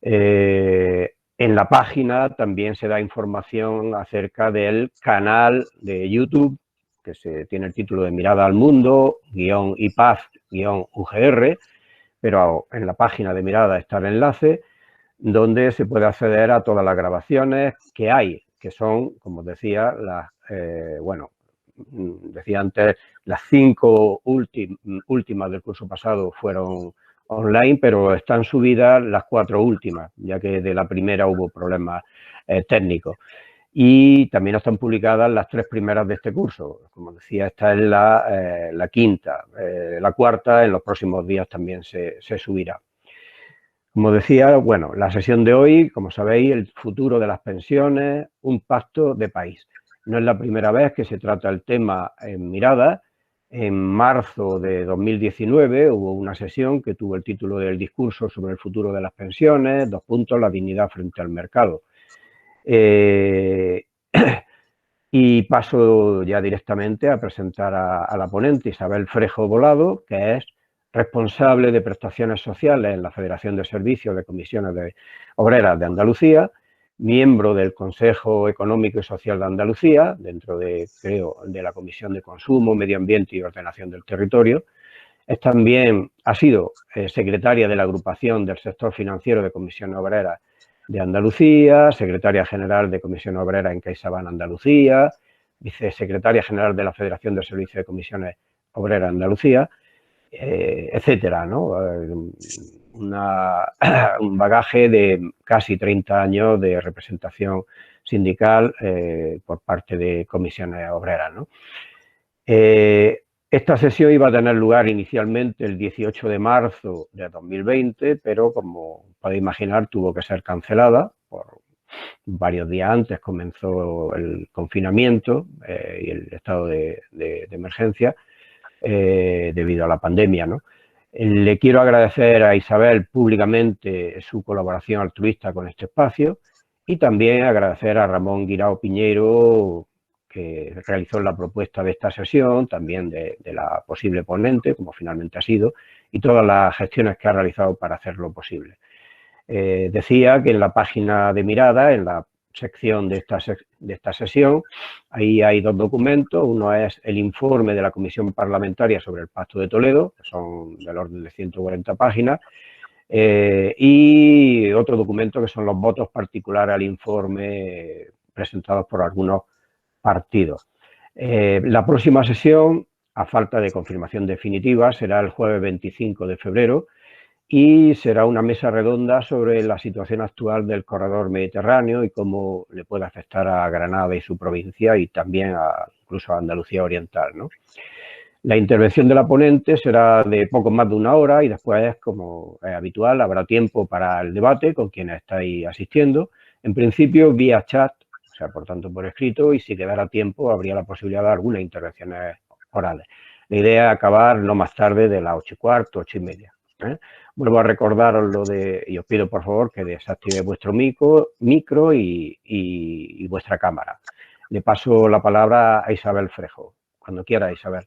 En la página también se da información acerca del canal de YouTube, que tiene el título de Mirada al Mundo, _IPAZ_UGR, pero en la página de Mirada está el enlace donde se puede acceder a todas las grabaciones que hay, que son, como decía, decía antes, las 5 últimas del curso pasado fueron online, pero están subidas las 4 últimas, ya que de la primera hubo problemas técnicos. Y también están publicadas las 3 primeras de este curso. Como decía, esta es la quinta. La cuarta en los próximos días también se subirá. Como decía, bueno, la sesión de hoy, como sabéis, el futuro de las pensiones, un pacto de país. No es la primera vez que se trata el tema en Mirada. En marzo de 2019 hubo una sesión que tuvo el título del discurso sobre el futuro de las pensiones, la dignidad frente al mercado. Y paso ya directamente a presentar a la ponente Isabel Frejo Volado, que es responsable de prestaciones sociales en la Federación de Servicios de Comisiones Obreras de Andalucía, miembro del Consejo Económico y Social de Andalucía, dentro de la Comisión de Consumo, Medio Ambiente y Ordenación del Territorio. También ha sido secretaria de la Agrupación del Sector Financiero de Comisiones Obreras de Andalucía, secretaria general de Comisión Obrera en CaixaBank Andalucía, vicesecretaria general de la Federación de Servicios de Comisiones Obreras de Andalucía, etcétera, ¿no? Un bagaje de casi 30 años de representación sindical por parte de comisiones obreras, ¿no? Esta sesión iba a tener lugar inicialmente el 18 de marzo de 2020, pero como podéis imaginar tuvo que ser cancelada. Por varios días antes comenzó el confinamiento y el estado de emergencia debido a la pandemia, ¿no? Le quiero agradecer a Isabel públicamente su colaboración altruista con este espacio y también agradecer a Ramón Guirao Piñeiro, que realizó la propuesta de esta sesión, también de la posible ponente, como finalmente ha sido, y todas las gestiones que ha realizado para hacerlo posible. Decía que en la página de Mirada, en la sección de esta sesión, ahí hay 2 documentos. Uno es el informe de la Comisión Parlamentaria sobre el Pacto de Toledo, que son del orden de 140 páginas, y otro documento que son los votos particulares al informe presentados por algunos partidos. La próxima sesión, a falta de confirmación definitiva, será el jueves 25 de febrero y será una mesa redonda sobre la situación actual del corredor mediterráneo y cómo le puede afectar a Granada y su provincia y también incluso a Andalucía Oriental, ¿no? La intervención de la ponente será de poco más de 1 hora y después, como es habitual, habrá tiempo para el debate con quienes estáis asistiendo. En principio, vía chat, o sea, por tanto, por escrito, y si quedara tiempo, habría la posibilidad de algunas intervenciones orales. La idea es acabar no más tarde de las 8:15, 8:30. Vuelvo a recordaros y os pido, por favor, que desactivéis vuestro micro y vuestra cámara. Le paso la palabra a Isabel Frejo. Cuando quiera, Isabel.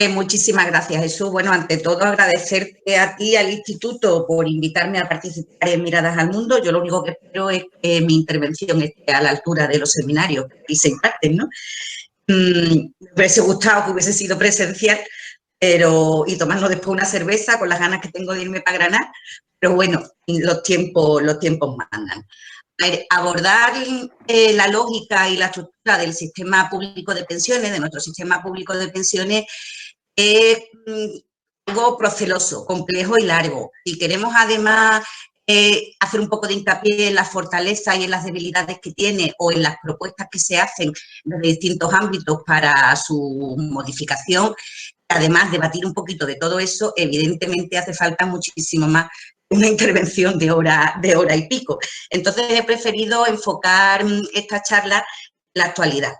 Muchísimas gracias, Jesús. Bueno, ante todo, agradecerte a ti y al Instituto por invitarme a participar en Miradas al Mundo. Yo lo único que espero es que mi intervención esté a la altura de los seminarios que aquí se imparten, ¿no? Me hubiese gustado que hubiese sido presencial, y tomarnos después una cerveza con las ganas que tengo de irme para Granada, pero bueno, los tiempos mandan. Abordar la lógica y la estructura del sistema público de pensiones, de nuestro sistema público de pensiones, es algo proceloso, complejo y largo. Si queremos además hacer un poco de hincapié en las fortalezas y en las debilidades que tiene o en las propuestas que se hacen desde distintos ámbitos para su modificación, además debatir un poquito de todo eso, evidentemente hace falta muchísimo más una intervención de hora y pico. Entonces he preferido enfocar esta charla en la actualidad,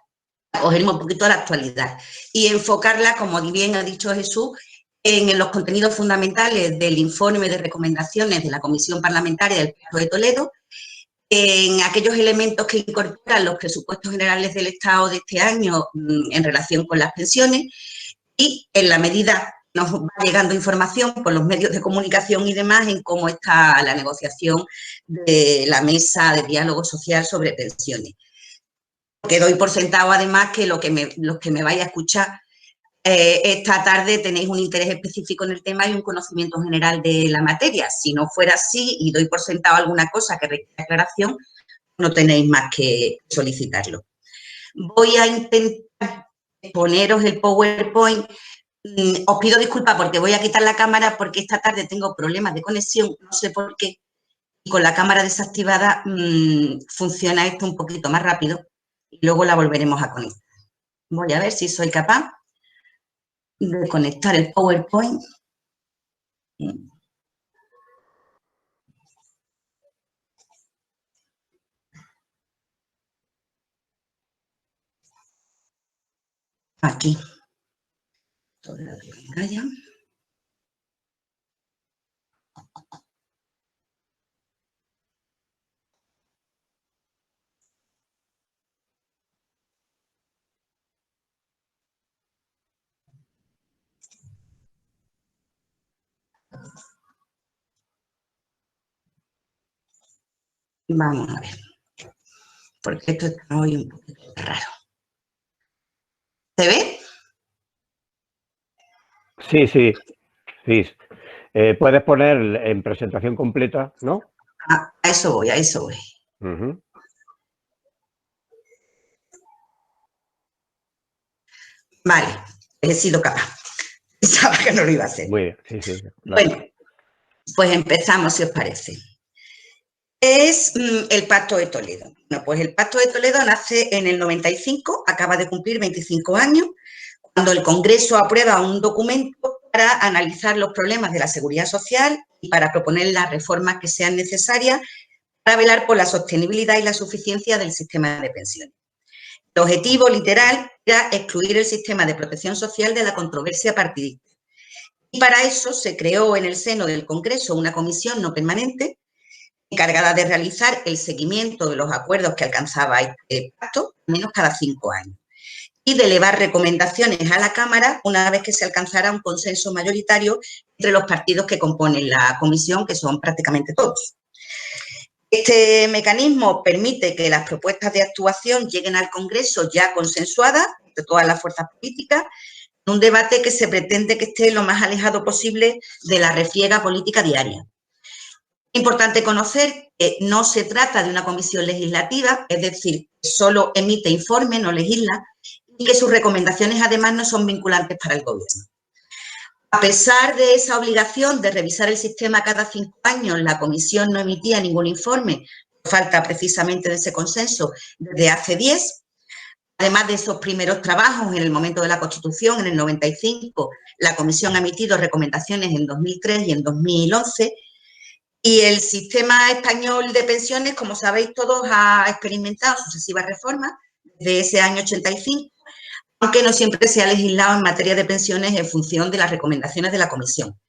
cogerme un poquito a la actualidad y enfocarla, como bien ha dicho Jesús, en los contenidos fundamentales del informe de recomendaciones de la Comisión Parlamentaria del Pacto de Toledo, en aquellos elementos que incorporan los presupuestos generales del Estado de este año en relación con las pensiones y, en la medida nos va llegando información por los medios de comunicación y demás en cómo está la negociación de la mesa de diálogo social sobre pensiones. Que doy por sentado, además, que los que me vais a escuchar esta tarde tenéis un interés específico en el tema y un conocimiento general de la materia. Si no fuera así y doy por sentado alguna cosa que requiere aclaración, no tenéis más que solicitarlo. Voy a intentar poneros el PowerPoint. Os pido disculpas porque voy a quitar la cámara porque esta tarde tengo problemas de conexión, no sé por qué, y con la cámara desactivada funciona esto un poquito más rápido y luego la volveremos a conectar. Voy a ver si soy capaz de conectar el PowerPoint. Aquí. Toda la pantalla. Vamos a ver, porque esto está hoy un poquito raro. ¿Se ve? Sí, sí, sí. Puedes poner en presentación completa, ¿no? A eso voy, a eso voy. Vale, he sido capaz. Pensaba que no lo iba a hacer. Muy bien, sí, sí. Claro. Bueno, pues empezamos, si os parece. Es el Pacto de Toledo. Bueno, pues el Pacto de Toledo nace en el 95, acaba de cumplir 25 años, cuando el Congreso aprueba un documento para analizar los problemas de la seguridad social y para proponer las reformas que sean necesarias para velar por la sostenibilidad y la suficiencia del sistema de pensiones. El objetivo literal era excluir el sistema de protección social de la controversia partidista. Y para eso se creó en el seno del Congreso una comisión no permanente encargada de realizar el seguimiento de los acuerdos que alcanzaba este pacto, al menos cada 5 años, y de elevar recomendaciones a la Cámara una vez que se alcanzara un consenso mayoritario entre los partidos que componen la comisión, que son prácticamente todos. Este mecanismo permite que las propuestas de actuación lleguen al Congreso ya consensuadas de todas las fuerzas políticas, en un debate que se pretende que esté lo más alejado posible de la refriega política diaria. Es importante conocer que no se trata de una comisión legislativa, es decir, que solo emite informe, no legisla, y que sus recomendaciones además no son vinculantes para el Gobierno. A pesar de esa obligación de revisar el sistema cada 5 años, la comisión no emitía ningún informe, falta precisamente de ese consenso desde hace 10. Además de esos primeros trabajos en el momento de la Constitución, en el 95, la comisión ha emitido recomendaciones en 2003 y en 2011, y el sistema español de pensiones, como sabéis todos, ha experimentado sucesivas reformas desde ese año 85, aunque no siempre se ha legislado en materia de pensiones en función de las recomendaciones de la Comisión.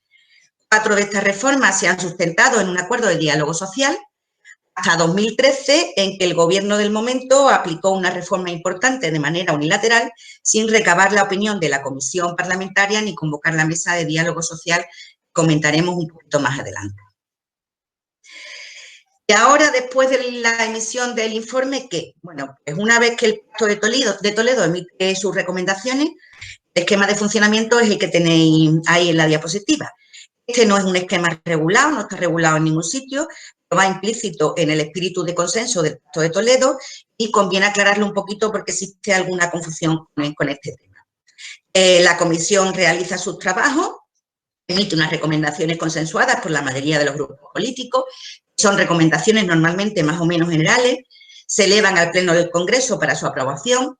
4 de estas reformas se han sustentado en un acuerdo de diálogo social, hasta 2013, en que el Gobierno del momento aplicó una reforma importante de manera unilateral, sin recabar la opinión de la Comisión Parlamentaria ni convocar la mesa de diálogo social, que comentaremos un poquito más adelante. Y ahora, después de la emisión del informe, ¿qué? Bueno, pues una vez que el Pacto de Toledo emite sus recomendaciones, el esquema de funcionamiento es el que tenéis ahí en la diapositiva. Este no es un esquema regulado, no está regulado en ningún sitio, pero va implícito en el espíritu de consenso del Pacto de Toledo y conviene aclararlo un poquito porque existe alguna confusión con este tema. La comisión realiza sus trabajos, emite unas recomendaciones consensuadas por la mayoría de los grupos políticos. Son recomendaciones normalmente más o menos generales, se elevan al Pleno del Congreso para su aprobación.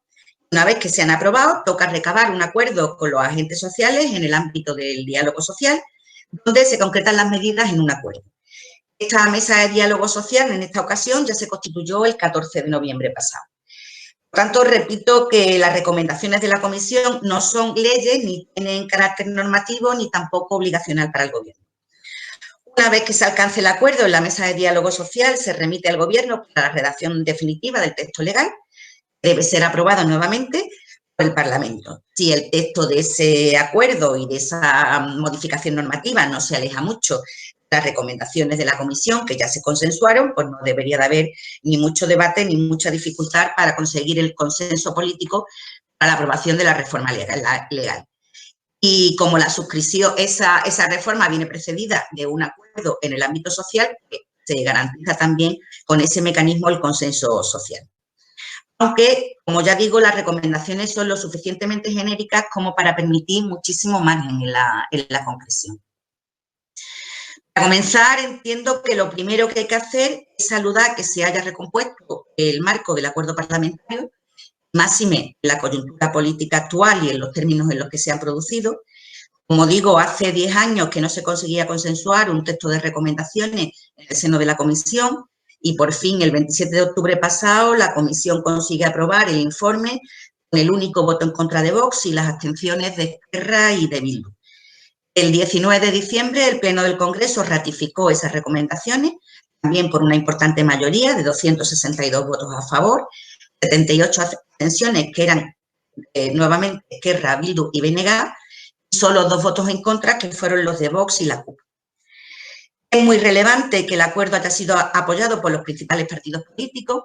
Una vez que se han aprobado, toca recabar un acuerdo con los agentes sociales en el ámbito del diálogo social, donde se concretan las medidas en un acuerdo. Esta mesa de diálogo social, en esta ocasión, ya se constituyó el 14 de noviembre pasado. Por tanto, repito que las recomendaciones de la Comisión no son leyes, ni tienen carácter normativo, ni tampoco obligacional para el Gobierno. Una vez que se alcance el acuerdo en la mesa de diálogo social, se remite al Gobierno para la redacción definitiva del texto legal, que debe ser aprobado nuevamente por el Parlamento. Si el texto de ese acuerdo y de esa modificación normativa no se aleja mucho de las recomendaciones de la Comisión, que ya se consensuaron, pues no debería de haber ni mucho debate ni mucha dificultad para conseguir el consenso político para la aprobación de la reforma legal. Y como la suscripción, esa reforma viene precedida de un acuerdo en el ámbito social, se garantiza también con ese mecanismo el consenso social. Aunque, como ya digo, las recomendaciones son lo suficientemente genéricas como para permitir muchísimo margen en la concreción. Para comenzar, entiendo que lo primero que hay que hacer es saludar que se haya recompuesto el marco del acuerdo parlamentario, máxime la coyuntura política actual y en los términos en los que se han producido. Como digo, hace 10 años que no se conseguía consensuar un texto de recomendaciones en el seno de la Comisión y por fin, el 27 de octubre pasado, la Comisión consigue aprobar el informe con el único voto en contra de Vox y las abstenciones de Esquerra y de Bildu. El 19 de diciembre, el Pleno del Congreso ratificó esas recomendaciones, también por una importante mayoría de 262 votos a favor, 78 abstenciones que eran nuevamente Esquerra, Bildu y BNG, y solo 2 votos en contra, que fueron los de Vox y la CUP. Es muy relevante que el acuerdo haya sido apoyado por los principales partidos políticos.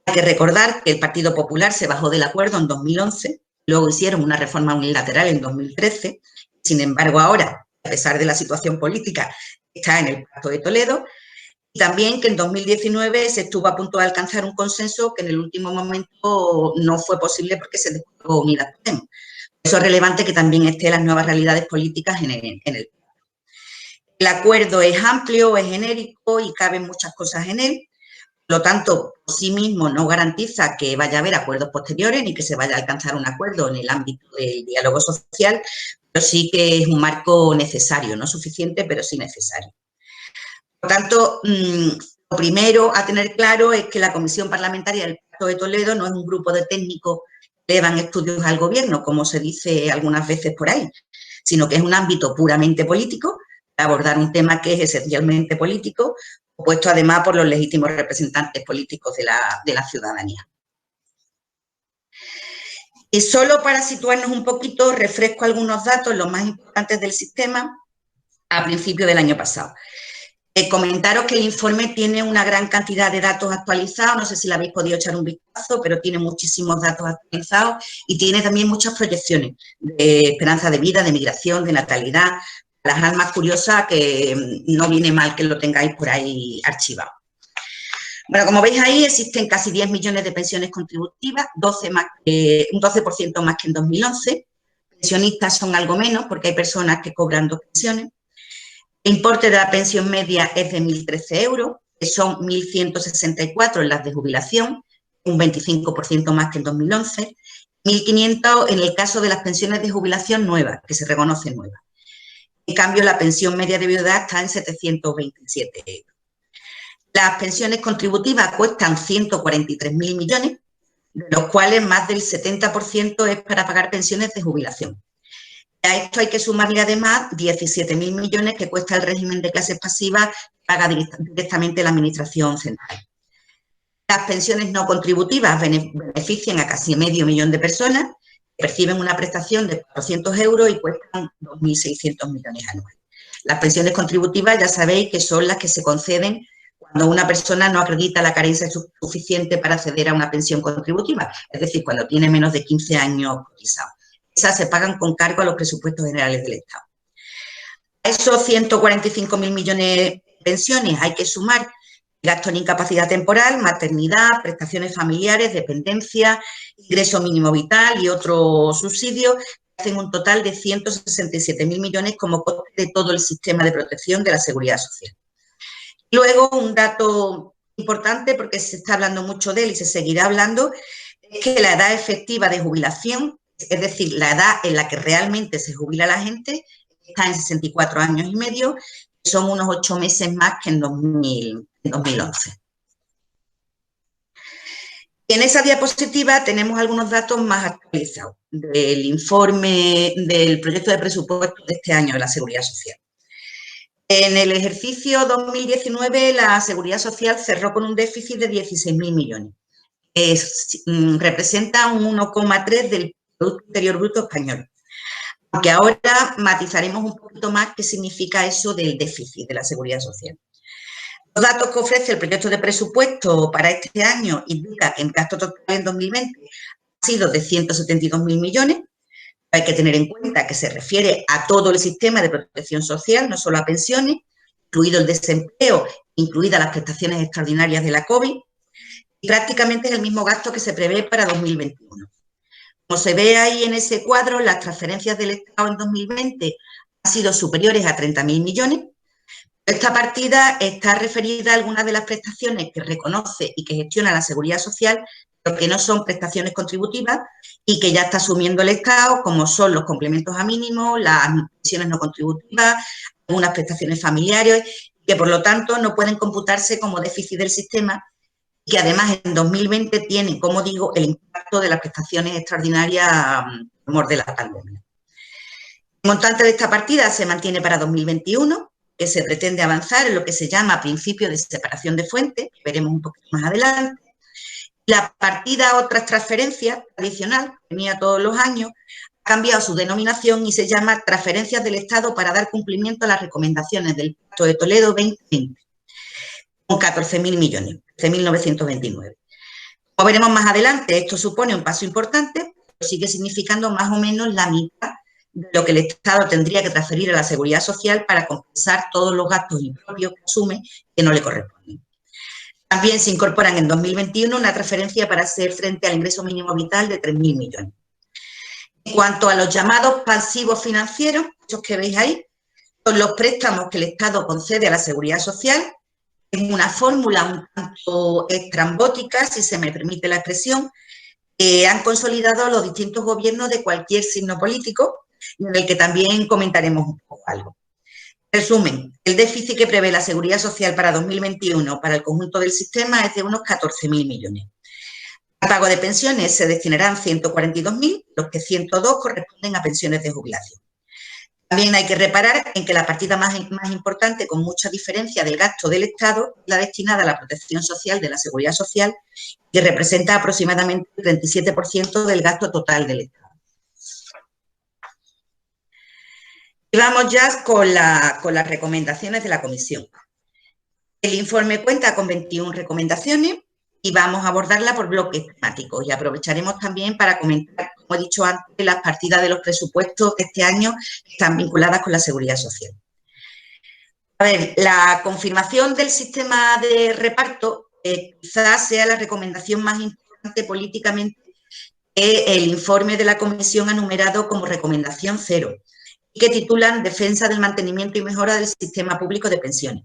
Hay que recordar que el Partido Popular se bajó del acuerdo en 2011, luego hicieron una reforma unilateral en 2013, sin embargo ahora, a pesar de la situación política, está en el Pacto de Toledo, y también que en 2019 se estuvo a punto de alcanzar un consenso que en el último momento no fue posible porque se desplegó Unidas Podemos. Eso es relevante que también esté las nuevas realidades políticas en el El acuerdo es amplio, es genérico y caben muchas cosas en él. Por lo tanto, por sí mismo no garantiza que vaya a haber acuerdos posteriores ni que se vaya a alcanzar un acuerdo en el ámbito del diálogo social, pero sí que es un marco necesario, no suficiente, pero sí necesario. Por tanto, lo primero a tener claro es que la Comisión Parlamentaria del Pacto de Toledo no es un grupo de técnicos que llevan estudios al gobierno, como se dice algunas veces por ahí, sino que es un ámbito puramente político, para abordar un tema que es esencialmente político, opuesto además por los legítimos representantes políticos de la ciudadanía. Y solo para situarnos un poquito, refresco algunos datos, los más importantes del sistema, a principios del año pasado. Comentaros que el informe tiene una gran cantidad de datos actualizados, no sé si le habéis podido echar un vistazo, pero tiene muchísimos datos actualizados y tiene también muchas proyecciones de esperanza de vida, de migración, de natalidad. Las almas curiosas, que no viene mal que lo tengáis por ahí archivado. Bueno, como veis ahí, existen casi 10 millones de pensiones contributivas, un 12% más que en 2011. Pensionistas son algo menos, porque hay personas que cobran 2 pensiones. El importe de la pensión media es de 1.013 euros, que son 1.164 en las de jubilación, un 25% más que en 2011. 1.500 en el caso de las pensiones de jubilación nuevas, que se reconocen nuevas. En cambio, la pensión media de viudedad está en 727 euros. Las pensiones contributivas cuestan 143.000 millones, de los cuales más del 70% es para pagar pensiones de jubilación. A esto hay que sumarle además 17.000 millones que cuesta el régimen de clases pasivas que paga directamente la Administración Central. Las pensiones no contributivas benefician a casi medio millón de personas, perciben una prestación de 400 euros y cuestan 2.600 millones anuales. Las pensiones contributivas ya sabéis que son las que se conceden cuando una persona no acredita la carencia suficiente para acceder a una pensión contributiva, es decir, cuando tiene menos de 15 años cotizados. Esas se pagan con cargo a los presupuestos generales del Estado. A esos 145.000 millones de pensiones hay que sumar gasto en incapacidad temporal, maternidad, prestaciones familiares, dependencia, ingreso mínimo vital y otros subsidios, que hacen un total de 167.000 millones como coste de todo el sistema de protección de la seguridad social. Luego, un dato importante, porque se está hablando mucho de él y se seguirá hablando, es que la edad efectiva de jubilación, es decir, la edad en la que realmente se jubila la gente, está en 64 años y medio, que son unos 8 meses más que en 2011. En esa diapositiva tenemos algunos datos más actualizados del informe del proyecto de presupuesto de este año de la Seguridad Social. En el ejercicio 2019, la Seguridad Social cerró con un déficit de 16.000 millones. Representa un 1,3% del Producto Interior Bruto español. Aunque ahora matizaremos un poquito más qué significa eso del déficit de la Seguridad Social. Los datos que ofrece el proyecto de presupuesto para este año indican que el gasto total en 2020 ha sido de 172.000 millones. Hay que tener en cuenta que se refiere a todo el sistema de protección social, no solo a pensiones, incluido el desempleo, incluidas las prestaciones extraordinarias de la COVID, y prácticamente es el mismo gasto que se prevé para 2021. Como se ve ahí en ese cuadro, las transferencias del Estado en 2020 han sido superiores a 30.000 millones. Esta partida está referida a algunas de las prestaciones que reconoce y que gestiona la Seguridad Social, pero que no son prestaciones contributivas y que ya está asumiendo el Estado, como son los complementos a mínimo, las pensiones no contributivas, algunas prestaciones familiares, que por lo tanto no pueden computarse como déficit del sistema, y que además en 2020 tienen, como digo, el impacto de las prestaciones extraordinarias por de la pandemia. El montante de esta partida se mantiene para 2021, que se pretende avanzar en lo que se llama principio de separación de fuentes, que veremos un poquito más adelante. La partida otras transferencias tradicional, que venía todos los años, ha cambiado su denominación y se llama Transferencias del Estado para dar cumplimiento a las recomendaciones del Pacto de Toledo 2020, con 14.000 millones, 13.929. Como veremos más adelante, esto supone un paso importante, pero sigue significando más o menos la mitad de lo que el Estado tendría que transferir a la Seguridad Social para compensar todos los gastos impropios que asume que no le corresponden. También se incorporan en 2021 una transferencia para hacer frente al ingreso mínimo vital de 3.000 millones. En cuanto a los llamados pasivos financieros, esos que veis ahí, son los préstamos que el Estado concede a la Seguridad Social, en una fórmula un tanto estrambótica, si se me permite la expresión, que han consolidado los distintos gobiernos de cualquier signo político, y en el que también comentaremos un poco algo. Resumen, el déficit que prevé la Seguridad Social para 2021 para el conjunto del sistema es de unos 14.000 millones. Al pago de pensiones se destinarán 142.000, los que 102 corresponden a pensiones de jubilación. También hay que reparar en que la partida más importante, con mucha diferencia del gasto del Estado, es la destinada a la protección social de la Seguridad Social, que representa aproximadamente el 37% del gasto total del Estado. Y vamos ya con las recomendaciones de la comisión. El informe cuenta con 21 recomendaciones y vamos a abordarla por bloques temáticos y aprovecharemos también para comentar, como he dicho antes, las partidas de los presupuestos de este año que están vinculadas con la Seguridad Social. A ver, la confirmación del sistema de reparto quizás sea la recomendación más importante políticamente que el informe de la comisión ha numerado como recomendación 0, que titulan Defensa del mantenimiento y mejora del sistema público de pensiones.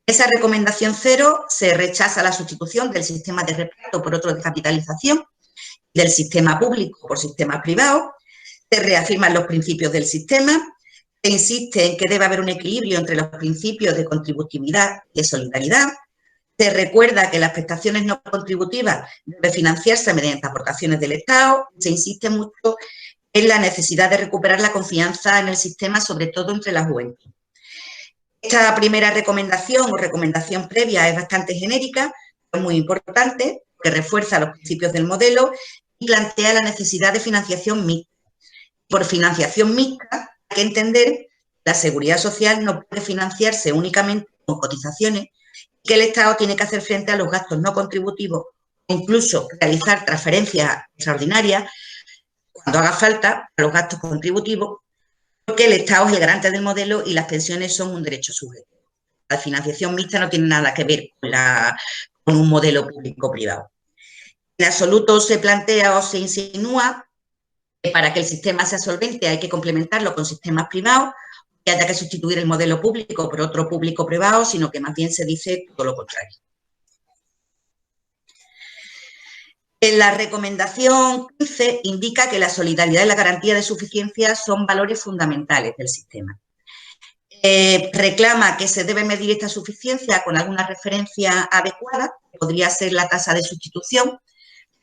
Esa recomendación 0 se rechaza la sustitución del sistema de reparto por otro de capitalización, del sistema público por sistemas privados, se reafirman los principios del sistema, se insiste en que debe haber un equilibrio entre los principios de contributividad y de solidaridad, se recuerda que las prestaciones no contributivas deben financiarse mediante aportaciones del Estado, se insiste mucho en la necesidad de recuperar la confianza en el sistema, sobre todo entre la juventud. Esta primera recomendación o recomendación previa es bastante genérica, es muy importante, que refuerza los principios del modelo y plantea la necesidad de financiación mixta. Por financiación mixta hay que entender que la Seguridad Social no puede financiarse únicamente con cotizaciones, que el Estado tiene que hacer frente a los gastos no contributivos o incluso realizar transferencias extraordinarias cuando haga falta a los gastos contributivos, porque el Estado es el garante del modelo y las pensiones son un derecho sujeto. La financiación mixta no tiene nada que ver con un modelo público-privado. En absoluto se plantea o se insinúa que para que el sistema sea solvente hay que complementarlo con sistemas privados, que haya que sustituir el modelo público por otro público-privado, sino que más bien se dice todo lo contrario. En la recomendación 15 indica que la solidaridad y la garantía de suficiencia son valores fundamentales del sistema. Reclama que se debe medir esta suficiencia con alguna referencia adecuada, que podría ser la tasa de sustitución.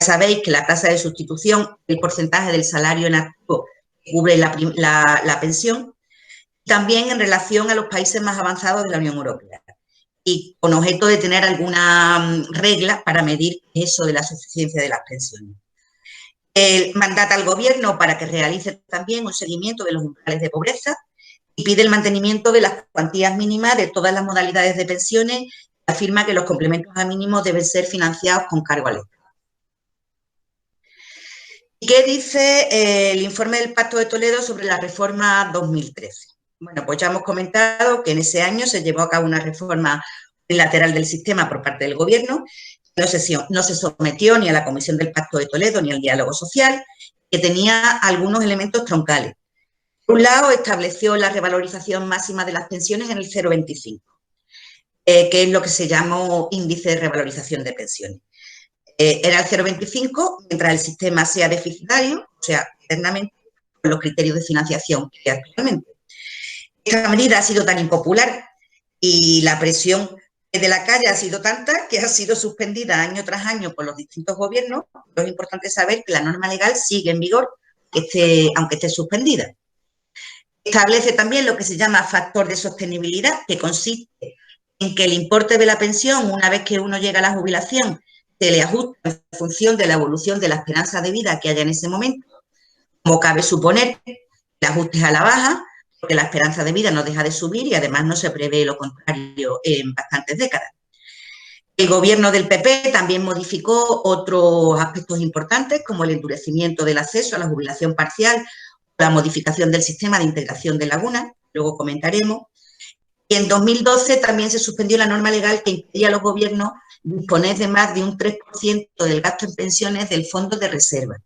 Ya sabéis que la tasa de sustitución es el porcentaje del salario en activo que cubre la pensión, también en relación a los países más avanzados de la Unión Europea, y con objeto de tener alguna regla para medir eso de la suficiencia de las pensiones. Mandata al Gobierno para que realice también un seguimiento de los umbrales de pobreza y pide el mantenimiento de las cuantías mínimas de todas las modalidades de pensiones y afirma que los complementos a mínimos deben ser financiados con cargo al Estado. ¿Y qué dice el informe del Pacto de Toledo sobre la reforma 2013? Bueno, pues ya hemos comentado que en ese año se llevó a cabo una reforma unilateral del sistema por parte del Gobierno. No se sometió ni a la Comisión del Pacto de Toledo ni al diálogo social, que tenía algunos elementos troncales. Por un lado, estableció la revalorización máxima de las pensiones en el 0,25, que es lo que se llamó índice de revalorización de pensiones. Era el 0,25 mientras el sistema sea deficitario, o sea, eternamente, con los criterios de financiación que hay actualmente. Esta medida ha sido tan impopular y la presión de la calle ha sido tanta que ha sido suspendida año tras año por los distintos gobiernos. Pero es importante saber que la norma legal sigue en vigor, aunque esté suspendida. Establece también lo que se llama factor de sostenibilidad, que consiste en que el importe de la pensión, una vez que uno llega a la jubilación, se le ajusta en función de la evolución de la esperanza de vida que haya en ese momento. Como cabe suponer, el ajuste es a la baja, porque la esperanza de vida no deja de subir y además no se prevé lo contrario en bastantes décadas. El Gobierno del PP también modificó otros aspectos importantes, como el endurecimiento del acceso a la jubilación parcial, la modificación del sistema de integración de lagunas, luego comentaremos. Y en 2012 también se suspendió la norma legal que impedía a los gobiernos disponer de más de un 3% del gasto en pensiones del fondo de reserva.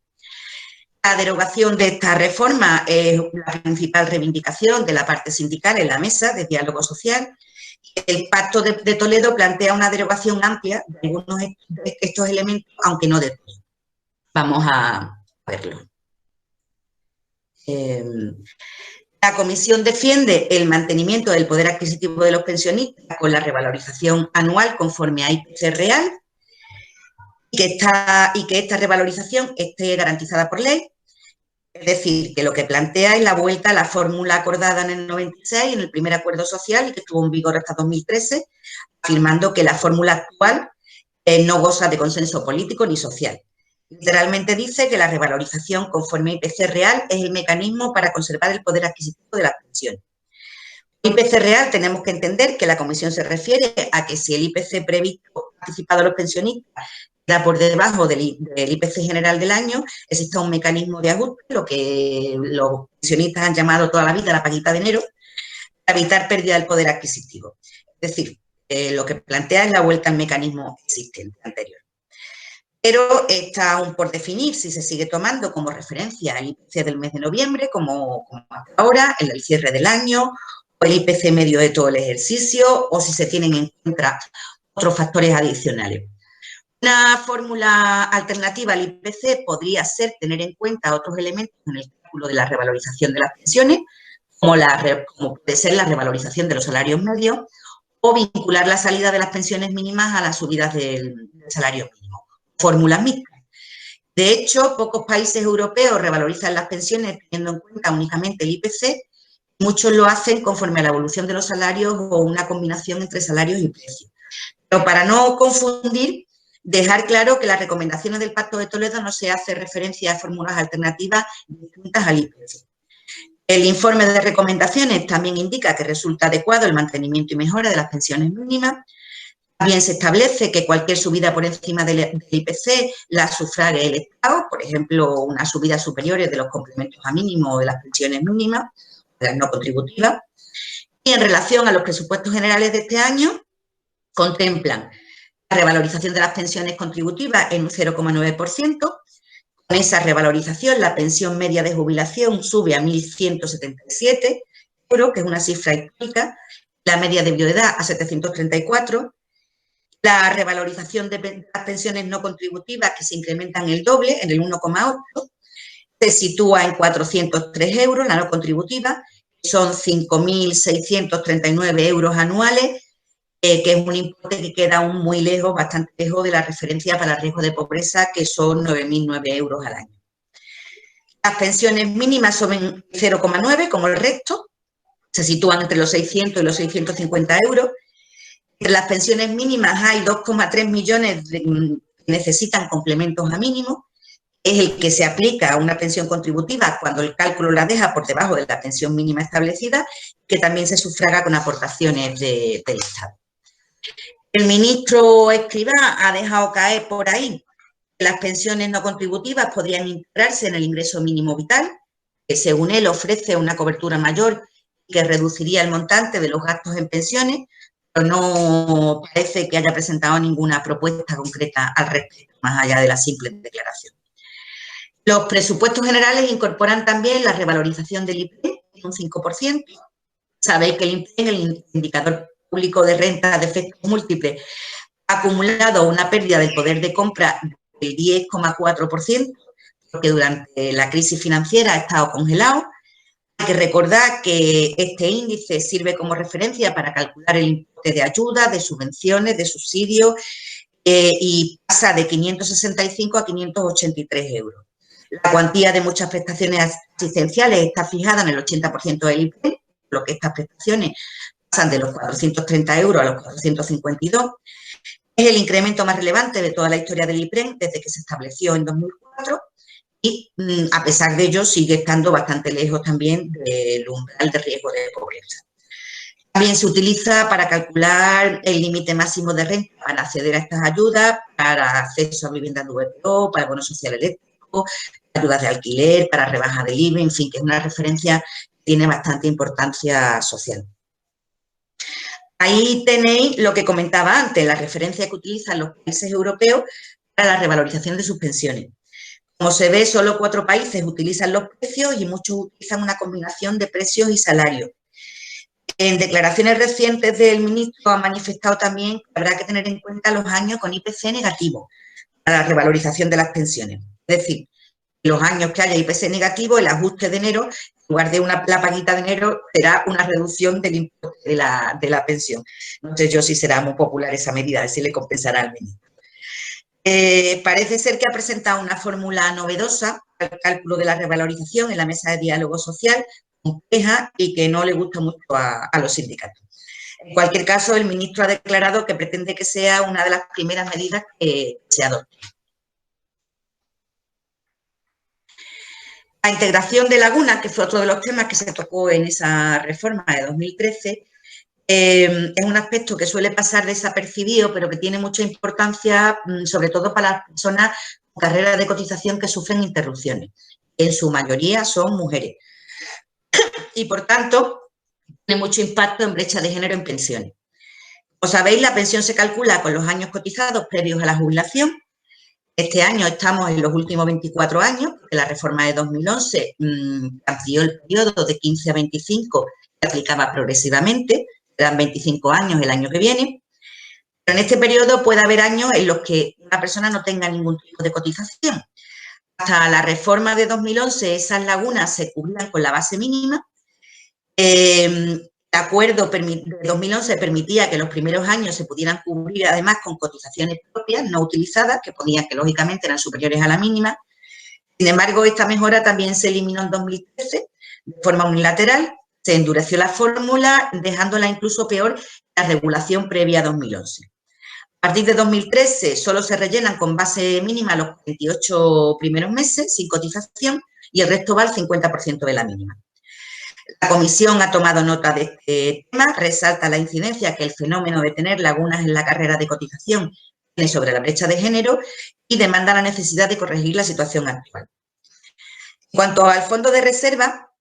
La derogación de esta reforma es la principal reivindicación de la parte sindical en la mesa de diálogo social. El Pacto de Toledo plantea una derogación amplia de algunos de estos elementos, aunque no de todos. Vamos a verlo. La Comisión defiende el mantenimiento del poder adquisitivo de los pensionistas con la revalorización anual conforme a IPC real y que esta revalorización esté garantizada por ley. Es decir, que lo que plantea es la vuelta a la fórmula acordada en el 96, en el primer acuerdo social y que estuvo en vigor hasta 2013, afirmando que la fórmula actual no goza de consenso político ni social. Literalmente dice que la revalorización conforme a IPC real es el mecanismo para conservar el poder adquisitivo de las pensiones. IPC real tenemos que entender que la Comisión se refiere a que si el IPC previsto anticipado a los pensionistas queda por debajo del IPC general del año, existe un mecanismo de ajuste, lo que los pensionistas han llamado toda la vida la paguita de enero, para evitar pérdida del poder adquisitivo. Es decir, lo que plantea es la vuelta al mecanismo existente anterior. Pero está aún por definir si se sigue tomando como referencia el IPC del mes de noviembre, como hasta ahora, en el cierre del año, o el IPC medio de todo el ejercicio, o si se tienen en cuenta otros factores adicionales. Una fórmula alternativa al IPC podría ser tener en cuenta otros elementos en el cálculo de la revalorización de las pensiones, como puede ser la revalorización de los salarios medios, o vincular la salida de las pensiones mínimas a las subidas del salario mínimo. Fórmulas mixtas. De hecho, pocos países europeos revalorizan las pensiones teniendo en cuenta únicamente el IPC. Muchos lo hacen conforme a la evolución de los salarios o una combinación entre salarios y precios. Pero para no confundir, dejar claro que las recomendaciones del Pacto de Toledo no se hace referencia a fórmulas alternativas distintas al IPC. El informe de recomendaciones también indica que resulta adecuado el mantenimiento y mejora de las pensiones mínimas. También se establece que cualquier subida por encima del IPC la sufrague el Estado, por ejemplo, unas subidas superiores de los complementos a mínimo o de las pensiones mínimas, las no contributivas. Y en relación a los presupuestos generales de este año, contemplan la revalorización de las pensiones contributivas en un 0,9%. Con esa revalorización, la pensión media de jubilación sube a 1.177 euros, que es una cifra histórica, la media de viudedad a 734. La revalorización de las pensiones no contributivas, que se incrementan el doble, en el 1,8, se sitúa en 403 euros, la no contributiva, son 5.639 euros anuales, que es un importe que queda aún muy lejos, bastante lejos de la referencia para el riesgo de pobreza, que son 9.009 euros al año. Las pensiones mínimas son 0,9, como el resto, se sitúan entre los 600 y los 650 euros. Entre las pensiones mínimas hay 2,3 millones que necesitan complementos a mínimo es el que se aplica a una pensión contributiva cuando el cálculo la deja por debajo de la pensión mínima establecida, que también se sufraga con aportaciones del Estado. El ministro Escrivá ha dejado caer por ahí que las pensiones no contributivas podrían integrarse en el ingreso mínimo vital, que según él ofrece una cobertura mayor y que reduciría el montante de los gastos en pensiones, pero no parece que haya presentado ninguna propuesta concreta al respecto, más allá de la simple declaración. Los presupuestos generales incorporan también la revalorización del IPREM en un 5%. Sabéis que el IPREM, el indicador público de renta de efectos múltiples, ha acumulado una pérdida del poder de compra del 10,4%, porque durante la crisis financiera ha estado congelado. Hay que recordar que este índice sirve como referencia para calcular el importe de ayudas, de subvenciones, de subsidios, y pasa de 565 a 583 euros. La cuantía de muchas prestaciones asistenciales está fijada en el 80% del IPREM, por lo que estas prestaciones pasan de los 430 euros a los 452. Es el incremento más relevante de toda la historia del IPREM desde que se estableció en 2004 y, a pesar de ello, sigue estando bastante lejos también del umbral de riesgo de pobreza. También se utiliza para calcular el límite máximo de renta para acceder a estas ayudas, para acceso a viviendas de VPO, para bono social eléctrico, ayudas de alquiler, para rebaja del IVA, en fin, que es una referencia que tiene bastante importancia social. Ahí tenéis lo que comentaba antes, la referencia que utilizan los países europeos para la revalorización de sus pensiones. Como se ve, solo 4 países utilizan los precios y muchos utilizan una combinación de precios y salarios. En declaraciones recientes del ministro ha manifestado también que habrá que tener en cuenta los años con IPC negativo para la revalorización de las pensiones. Es decir, los años que haya IPC negativo, el ajuste de enero, en lugar de la paguita de enero, será una reducción del importe de la pensión. No sé yo si será muy popular esa medida, si le compensará al ministro. Parece ser que ha presentado una fórmula novedosa para el cálculo de la revalorización en la mesa de diálogo social, compleja y que no le gusta mucho a los sindicatos. En cualquier caso, el ministro ha declarado que pretende que sea una de las primeras medidas que se adopte. La integración de lagunas, que fue otro de los temas que se tocó en esa reforma de 2013, es un aspecto que suele pasar desapercibido, pero que tiene mucha importancia, sobre todo para las personas con carreras de cotización que sufren interrupciones. En su mayoría son mujeres. Y, por tanto, tiene mucho impacto en brecha de género en pensiones. Como sabéis, la pensión se calcula con los años cotizados previos a la jubilación. Este año estamos en los últimos 24 años, porque la reforma de 2011 amplió el periodo de 15 a 25, que aplicaba progresivamente, serán 25 años el año que viene. Pero en este periodo puede haber años en los que una persona no tenga ningún tipo de cotización. Hasta la reforma de 2011 esas lagunas se cubrían con la base mínima. El acuerdo de 2011 permitía que los primeros años se pudieran cubrir además con cotizaciones propias no utilizadas, que ponían que lógicamente eran superiores a la mínima. Sin embargo, esta mejora también se eliminó en 2013 de forma unilateral, se endureció la fórmula, dejándola incluso peor que la regulación previa a 2011. A partir de 2013 solo se rellenan con base mínima los 48 primeros meses sin cotización y el resto va al 50% de la mínima. La comisión ha tomado nota de este tema, resalta la incidencia que el fenómeno de tener lagunas en la carrera de cotización tiene sobre la brecha de género y demanda la necesidad de corregir la situación actual. En cuanto al fondo de reserva,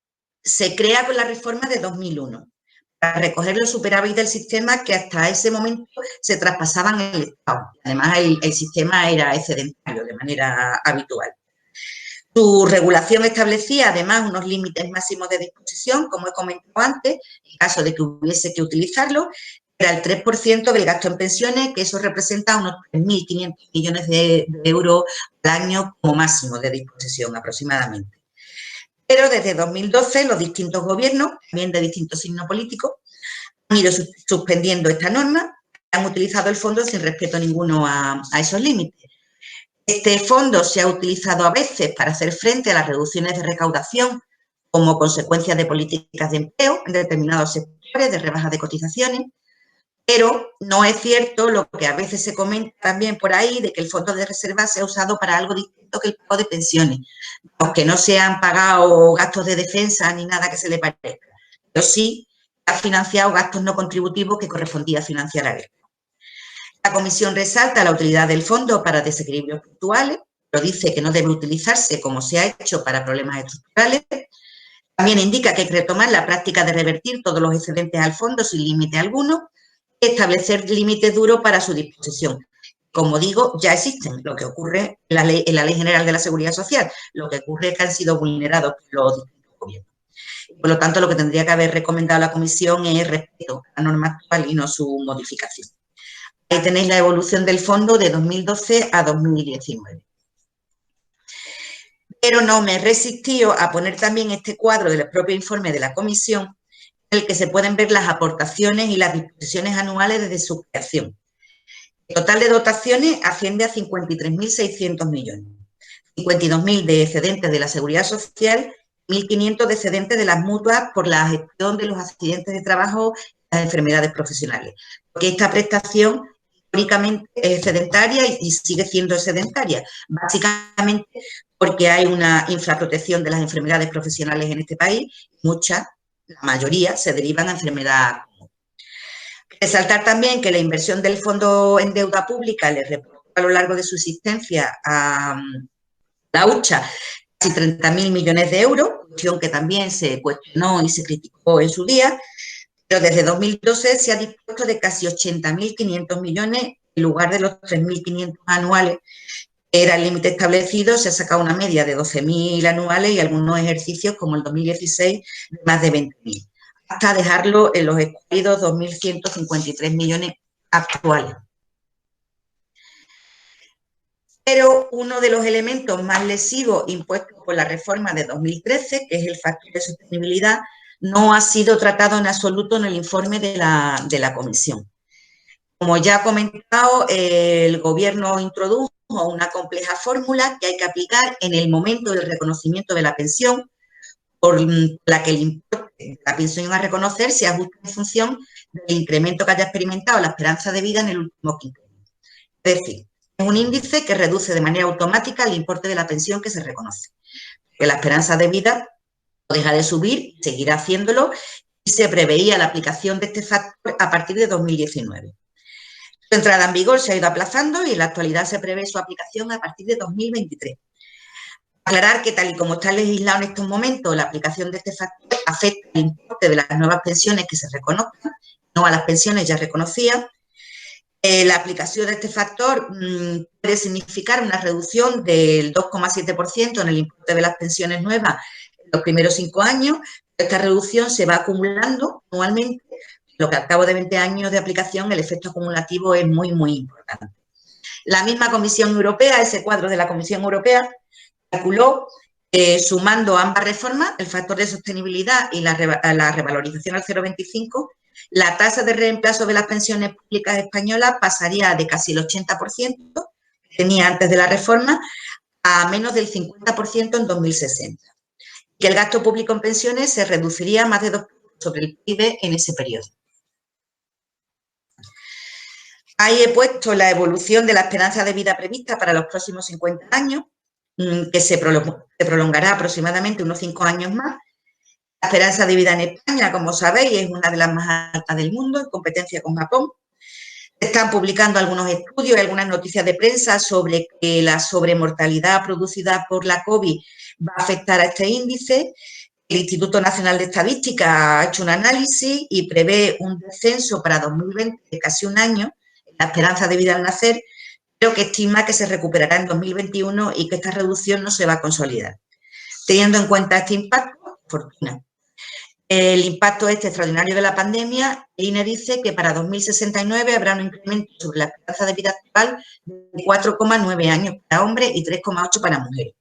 se crea con la reforma de 2001 para recoger los superávit del sistema que hasta ese momento se traspasaban en el Estado. Además, el sistema era excedentario de manera habitual. Su regulación establecía, además, unos límites máximos de disposición, como he comentado antes, en caso de que hubiese que utilizarlo, era el 3% del gasto en pensiones, que eso representa unos 3.500 millones de euros al año como máximo de disposición aproximadamente. Pero desde 2012 los distintos gobiernos, también de distintos signos políticos, han ido suspendiendo esta norma, han utilizado el fondo sin respeto ninguno a esos límites. Este fondo se ha utilizado a veces para hacer frente a las reducciones de recaudación como consecuencia de políticas de empleo en determinados sectores, de rebajas de cotizaciones. Pero no es cierto lo que a veces se comenta también por ahí, de que el fondo de reserva sea usado para algo distinto que el pago de pensiones, aunque no se han pagado gastos de defensa ni nada que se le parezca, pero sí ha financiado gastos no contributivos que correspondía financiar a él. La comisión resalta la utilidad del fondo para desequilibrios puntuales, pero dice que no debe utilizarse como se ha hecho para problemas estructurales. También indica que hay que retomar la práctica de revertir todos los excedentes al fondo sin límite alguno y establecer límites duros para su disposición. Como digo, ya existen, lo que ocurre en la Ley General de la Seguridad Social, lo que ocurre es que han sido vulnerados por los distintos gobiernos. Por lo tanto, lo que tendría que haber recomendado la comisión es respeto a la norma actual y no su modificación. Ahí tenéis la evolución del fondo de 2012 a 2019. Pero no me he resistido a poner también este cuadro del propio informe de la comisión, en el que se pueden ver las aportaciones y las disposiciones anuales desde su creación. El total de dotaciones asciende a 53.600 millones, 52.000 de excedentes de la Seguridad Social, 1.500 de excedentes de las mutuas por la gestión de los accidentes de trabajo y las enfermedades profesionales. Porque esta prestación históricamente es sedentaria y sigue siendo sedentaria, básicamente porque hay una infraprotección de las enfermedades profesionales en este país, muchas, la mayoría, se derivan a enfermedad común. Resaltar también que la inversión del fondo en deuda pública le reportó a lo largo de su existencia a la hucha casi 30.000 millones de euros, cuestión que también se cuestionó y se criticó en su día, pero desde 2012 se ha dispuesto de casi 80.500 millones en lugar de los 3.500 anuales que era el límite establecido. Se ha sacado una media de 12.000 anuales y algunos ejercicios, como el 2016, de más de 20.000, hasta dejarlo en los escogidos 2.153 millones actuales. Pero uno de los elementos más lesivos impuestos por la reforma de 2013, que es el factor de sostenibilidad, no ha sido tratado en absoluto en el informe de la comisión. Como ya he comentado, el Gobierno introdujo una compleja fórmula que hay que aplicar en el momento del reconocimiento de la pensión, por la que el importe de la pensión a reconocer se ajusta en función del incremento que haya experimentado la esperanza de vida en el último quinquenio. Es decir, es un índice que reduce de manera automática el importe de la pensión que se reconoce. Que la esperanza de vida no deja de subir, seguirá haciéndolo, y se preveía la aplicación de este factor a partir de 2019. Su entrada en vigor se ha ido aplazando y en la actualidad se prevé su aplicación a partir de 2023. Aclarar que, tal y como está legislado en estos momentos, la aplicación de este factor afecta el importe de las nuevas pensiones que se reconozcan, no a las pensiones ya reconocidas. La aplicación de este factor puede significar una reducción del 2,7% en el importe de las pensiones nuevas en los primeros 5 años. Esta reducción se va acumulando anualmente, lo que al cabo de 20 años de aplicación el efecto acumulativo es muy, muy importante. La misma Comisión Europea, ese cuadro de la Comisión Europea, calculó sumando ambas reformas, el factor de sostenibilidad y la revalorización al 0,25, la tasa de reemplazo de las pensiones públicas españolas pasaría de casi el 80% que tenía antes de la reforma a menos del 50% en 2060. Que el gasto público en pensiones se reduciría más de 2 puntos sobre el PIB en ese periodo. Ahí he puesto la evolución de la esperanza de vida prevista para los próximos 50 años, que se prolongará aproximadamente unos 5 años más. La esperanza de vida en España, como sabéis, es una de las más altas del mundo, en competencia con Japón. Se están publicando algunos estudios y algunas noticias de prensa sobre que la sobremortalidad producida por la COVID va a afectar a este índice. El Instituto Nacional de Estadística ha hecho un análisis y prevé un descenso para 2020 de casi un año en la esperanza de vida al nacer, pero que estima que se recuperará en 2021 y que esta reducción no se va a consolidar. Teniendo en cuenta este impacto, fortuna. El impacto extraordinario de la pandemia, el INE dice que para 2069 habrá un incremento sobre la esperanza de vida actual de 4,9 años para hombres y 3,8 para mujeres.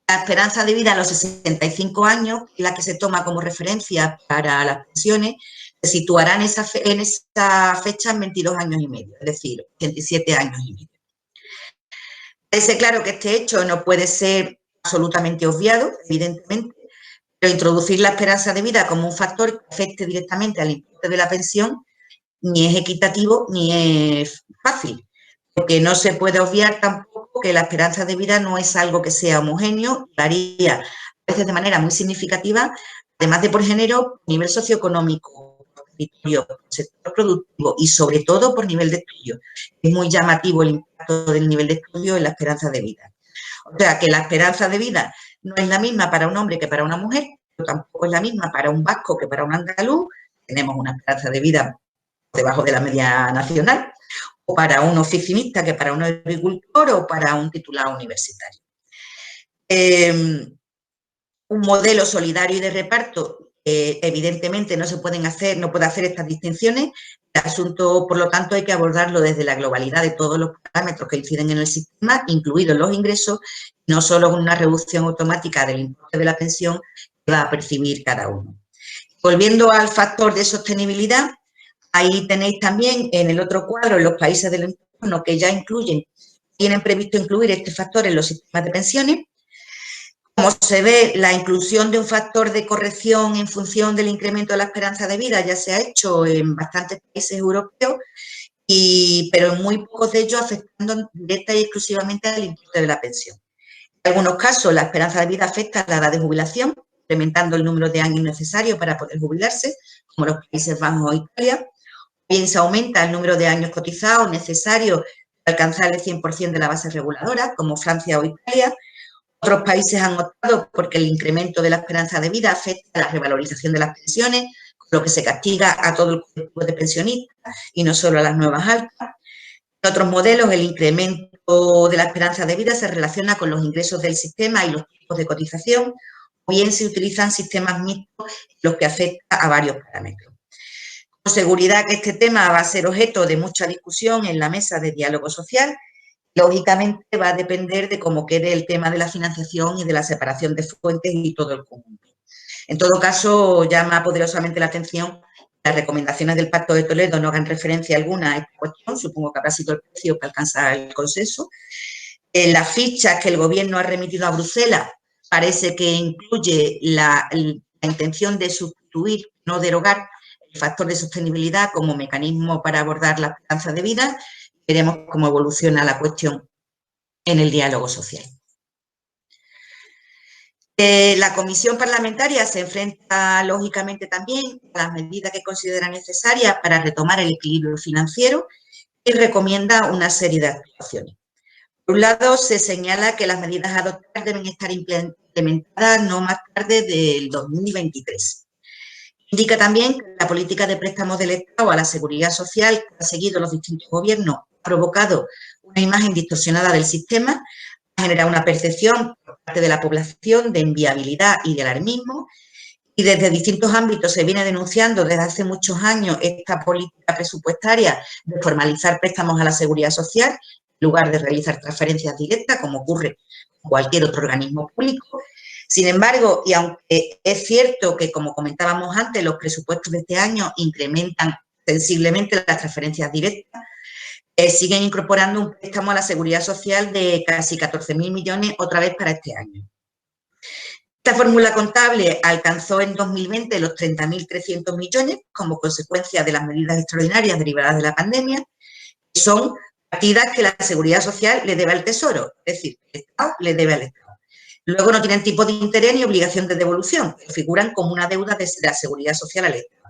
La esperanza de vida a los 65 años, la que se toma como referencia para las pensiones, se situará en esa fecha en 22 años y medio, es decir, 87 años y medio. Parece claro que este hecho no puede ser absolutamente obviado, evidentemente, pero introducir la esperanza de vida como un factor que afecte directamente al importe de la pensión ni es equitativo ni es fácil, porque no se puede obviar tampoco que la esperanza de vida no es algo que sea homogéneo, varía a veces de manera muy significativa, además de por género, nivel socioeconómico, por territorio, por sector productivo y sobre todo por nivel de estudio. Es muy llamativo el impacto del nivel de estudio en la esperanza de vida. O sea, que la esperanza de vida no es la misma para un hombre que para una mujer, pero tampoco es la misma para un vasco que para un andaluz. Tenemos una esperanza de vida debajo de la media nacional, o para un oficinista que para un agricultor o para un titulado universitario. Un modelo solidario y de reparto, evidentemente no puede hacer estas distinciones. El asunto, por lo tanto, hay que abordarlo desde la globalidad de todos los parámetros que inciden en el sistema, incluidos los ingresos, no solo con una reducción automática del importe de la pensión que va a percibir cada uno. Volviendo al factor de sostenibilidad, ahí tenéis también en el otro cuadro los países del entorno que ya tienen previsto incluir este factor en los sistemas de pensiones. Como se ve, la inclusión de un factor de corrección en función del incremento de la esperanza de vida ya se ha hecho en bastantes países europeos, pero en muy pocos de ellos afectando directa y exclusivamente al importe de la pensión. En algunos casos, la esperanza de vida afecta a la edad de jubilación, incrementando el número de años necesarios para poder jubilarse, como los Países Bajos o Italia. Bien, se aumenta el número de años cotizados necesarios para alcanzar el 100% de la base reguladora, como Francia o Italia. Otros países han optado porque el incremento de la esperanza de vida afecta a la revalorización de las pensiones, con lo que se castiga a todo el colectivo de pensionistas y no solo a las nuevas altas. En otros modelos, el incremento de la esperanza de vida se relaciona con los ingresos del sistema y los tipos de cotización, o bien se utilizan sistemas mixtos en los que afecta a varios parámetros. Con seguridad que este tema va a ser objeto de mucha discusión en la mesa de diálogo social. Lógicamente va a depender de cómo quede el tema de la financiación y de la separación de fuentes y todo el conjunto. En todo caso, llama poderosamente la atención que las recomendaciones del Pacto de Toledo no hagan referencia alguna a esta cuestión, supongo que habrá sido el precio para alcanzar el consenso. En las fichas que el Gobierno ha remitido a Bruselas parece que incluye la intención de sustituir, no derogar, el factor de sostenibilidad como mecanismo para abordar la esperanza de vida. Veremos cómo evoluciona la cuestión en el diálogo social. La comisión parlamentaria se enfrenta, lógicamente, también a las medidas que considera necesarias para retomar el equilibrio financiero y recomienda una serie de actuaciones. Por un lado, se señala que las medidas a adoptar deben estar implementadas no más tarde del 2023. Indica también que la política de préstamos del Estado a la seguridad social que han seguido los distintos gobiernos ha provocado una imagen distorsionada del sistema, ha generado una percepción por parte de la población de inviabilidad y de alarmismo, y desde distintos ámbitos se viene denunciando desde hace muchos años esta política presupuestaria de formalizar préstamos a la seguridad social en lugar de realizar transferencias directas, como ocurre con cualquier otro organismo público. Sin embargo, y aunque es cierto que, como comentábamos antes, los presupuestos de este año incrementan sensiblemente las transferencias directas, siguen incorporando un préstamo a la seguridad social de casi 14.000 millones otra vez para este año. Esta fórmula contable alcanzó en 2020 los 30.300 millones como consecuencia de las medidas extraordinarias derivadas de la pandemia, que son partidas que la seguridad social le debe al Tesoro, es decir, el Estado le debe al Estado. Luego no tienen tipo de interés ni obligación de devolución, pero figuran como una deuda de la seguridad social al Estado.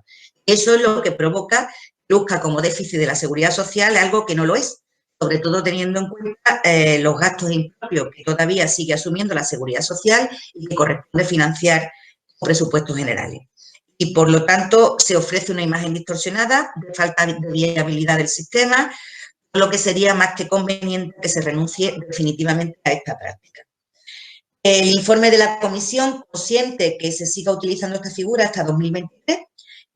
Eso es lo que provoca que luzca como déficit de la seguridad social algo que no lo es, sobre todo teniendo en cuenta los gastos impropios que todavía sigue asumiendo la seguridad social y que corresponde financiar con presupuestos generales. Y, por lo tanto, se ofrece una imagen distorsionada de falta de viabilidad del sistema, lo que sería más que conveniente que se renuncie definitivamente a esta práctica. El informe de la comisión consiente que se siga utilizando esta figura hasta 2023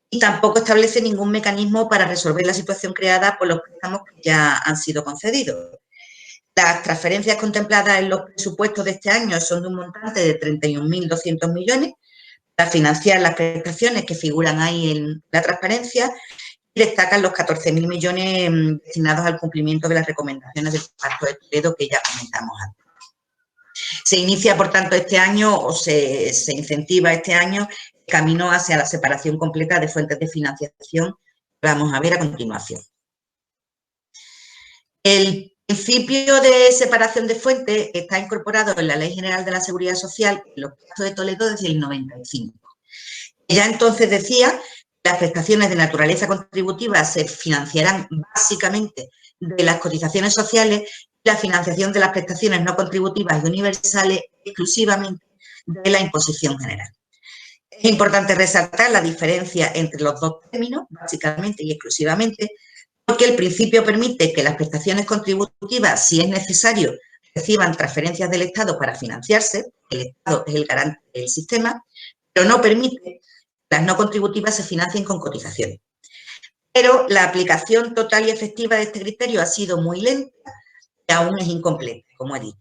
y tampoco establece ningún mecanismo para resolver la situación creada por los préstamos que ya han sido concedidos. Las transferencias contempladas en los presupuestos de este año son de un montante de 31.200 millones para financiar las prestaciones que figuran ahí en la transparencia y destacan los 14.000 millones destinados al cumplimiento de las recomendaciones del Pacto de Toledo que ya comentamos antes. Se inicia, por tanto, este año o se incentiva este año el camino hacia la separación completa de fuentes de financiación Vamos a ver a continuación. El principio de separación de fuentes está incorporado en la Ley General de la Seguridad Social, en los Pactos de Toledo, desde el 95. Ya entonces decía que las prestaciones de naturaleza contributiva se financiarán básicamente de las cotizaciones sociales y la financiación de las prestaciones no contributivas y universales exclusivamente de la imposición general. Es importante resaltar la diferencia entre los dos términos, básicamente y exclusivamente, porque el principio permite que las prestaciones contributivas, si es necesario, reciban transferencias del Estado para financiarse, el Estado es el garante del sistema, pero no permite que las no contributivas se financien con cotizaciones. Pero la aplicación total y efectiva de este criterio ha sido muy lenta y aún es incompleta, como he dicho.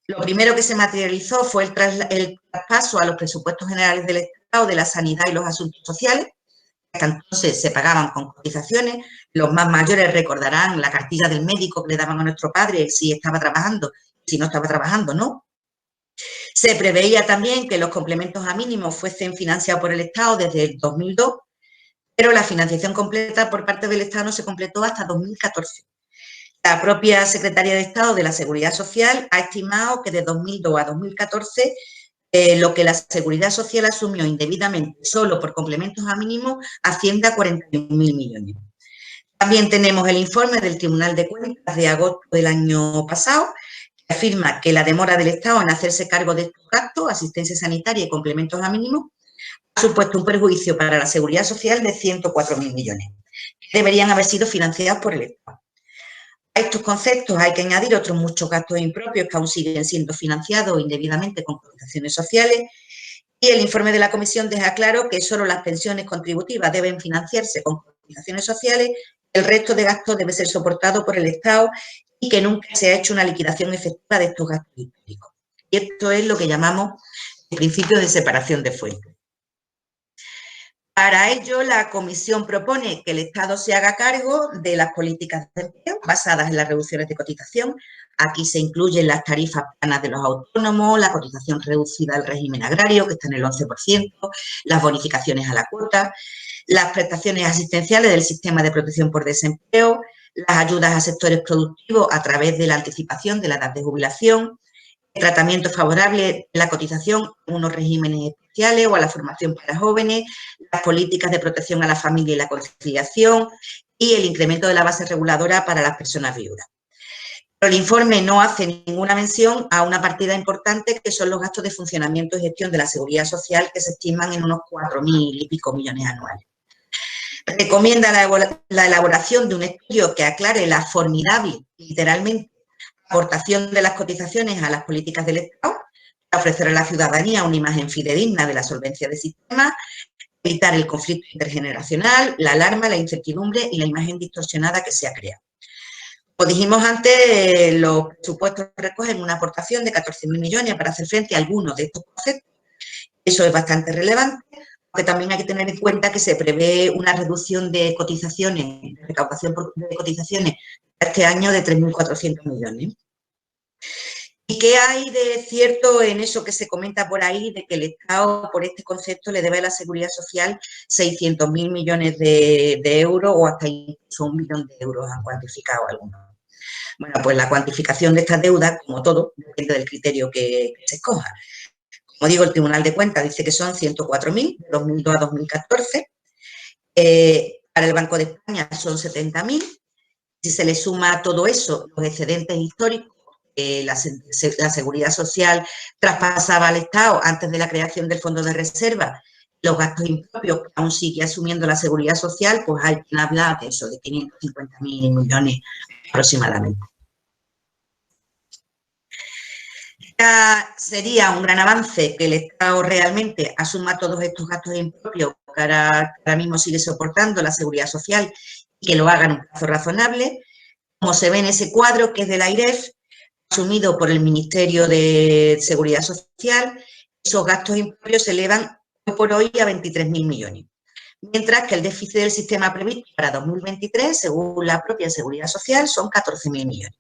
Lo primero que se materializó fue el traspaso a los presupuestos generales del Estado de la sanidad y los asuntos sociales. Hasta entonces se pagaban con cotizaciones. Los más mayores recordarán la cartilla del médico que le daban a nuestro padre si estaba trabajando, si no estaba trabajando, ¿no? Se preveía también que los complementos a mínimos fuesen financiados por el Estado desde el 2002, pero la financiación completa por parte del Estado no se completó hasta 2014. La propia Secretaría de Estado de la Seguridad Social ha estimado que de 2002 a 2014 lo que la Seguridad Social asumió indebidamente solo por complementos a mínimos asciende a 41.000 millones. También tenemos el informe del Tribunal de Cuentas de agosto del año pasado, que afirma que la demora del Estado en hacerse cargo de estos gastos, asistencia sanitaria y complementos a mínimos, ha supuesto un perjuicio para la Seguridad Social de 104.000 millones, que deberían haber sido financiados por el Estado. A estos conceptos hay que añadir otros muchos gastos impropios que aún siguen siendo financiados indebidamente con cotizaciones sociales, y el informe de la Comisión deja claro que solo las pensiones contributivas deben financiarse con cotizaciones sociales, el resto de gastos debe ser soportado por el Estado y que nunca se ha hecho una liquidación efectiva de estos gastos históricos. Y esto es lo que llamamos el principio de separación de fuentes. Para ello, la Comisión propone que el Estado se haga cargo de las políticas de empleo basadas en las reducciones de cotización. Aquí se incluyen las tarifas planas de los autónomos, la cotización reducida al régimen agrario, que está en el 11%, las bonificaciones a la cuota, las prestaciones asistenciales del sistema de protección por desempleo, las ayudas a sectores productivos a través de la anticipación de la edad de jubilación, el tratamiento favorable de la cotización en unos regímenes especiales o a la formación para jóvenes, las políticas de protección a la familia y la conciliación y el incremento de la base reguladora para las personas viudas. Pero el informe no hace ninguna mención a una partida importante que son los gastos de funcionamiento y gestión de la Seguridad Social, que se estiman en unos 4.000 y pico millones anuales. Recomienda la elaboración de un estudio que aclare la formidable, literalmente, aportación de las cotizaciones a las políticas del Estado, para ofrecer a la ciudadanía una imagen fidedigna de la solvencia del sistema, evitar el conflicto intergeneracional, la alarma, la incertidumbre y la imagen distorsionada que se ha creado. Como dijimos antes, los presupuestos recogen una aportación de 14.000 millones para hacer frente a algunos de estos conceptos. Eso es bastante relevante, aunque también hay que tener en cuenta que se prevé una reducción de cotizaciones, de recaudación de cotizaciones este año de 3.400 millones. ¿Y qué hay de cierto en eso que se comenta por ahí de que el Estado, por este concepto, le debe a la Seguridad Social 600.000 millones de euros o hasta incluso 1 billón de euros han cuantificado algunos? Bueno, pues la cuantificación de estas deudas, como todo, depende del criterio que se escoja. Como digo, el Tribunal de Cuentas dice que son 104.000, de 2002 a 2014. Para el Banco de España son 70.000. Si se le suma a todo eso los excedentes históricos, la Seguridad Social traspasaba al Estado antes de la creación del Fondo de Reserva, los gastos impropios que aún sigue asumiendo la Seguridad Social, pues hay quien habla de eso, de 550.000 millones aproximadamente. Sería un gran avance que el Estado realmente asuma todos estos gastos impropios que ahora mismo sigue soportando la Seguridad Social y que lo haga en un plazo razonable. Como se ve en ese cuadro, que es del AIREF, asumido por el Ministerio de Seguridad Social, esos gastos impropios se elevan hoy por hoy a 23.000 millones. Mientras que el déficit del sistema previsto para 2023, según la propia Seguridad Social, son 14.000 millones.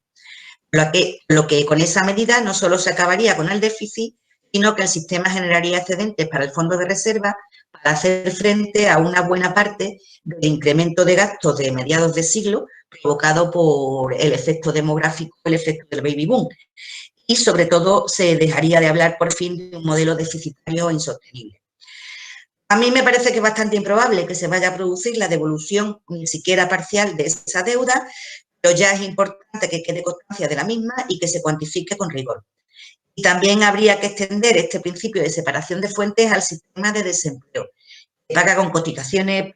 Lo que con esa medida no solo se acabaría con el déficit, sino que el sistema generaría excedentes para el fondo de reserva para hacer frente a una buena parte del incremento de gastos de mediados de siglo provocado por el efecto demográfico, el efecto del baby boom. Y, sobre todo, se dejaría de hablar, por fin, de un modelo deficitario e insostenible. A mí me parece que es bastante improbable que se vaya a producir la devolución, ni siquiera parcial, de esa deuda, pero ya es importante que quede constancia de la misma y que se cuantifique con rigor. Y también habría que extender este principio de separación de fuentes al sistema de desempleo, que paga con cotizaciones,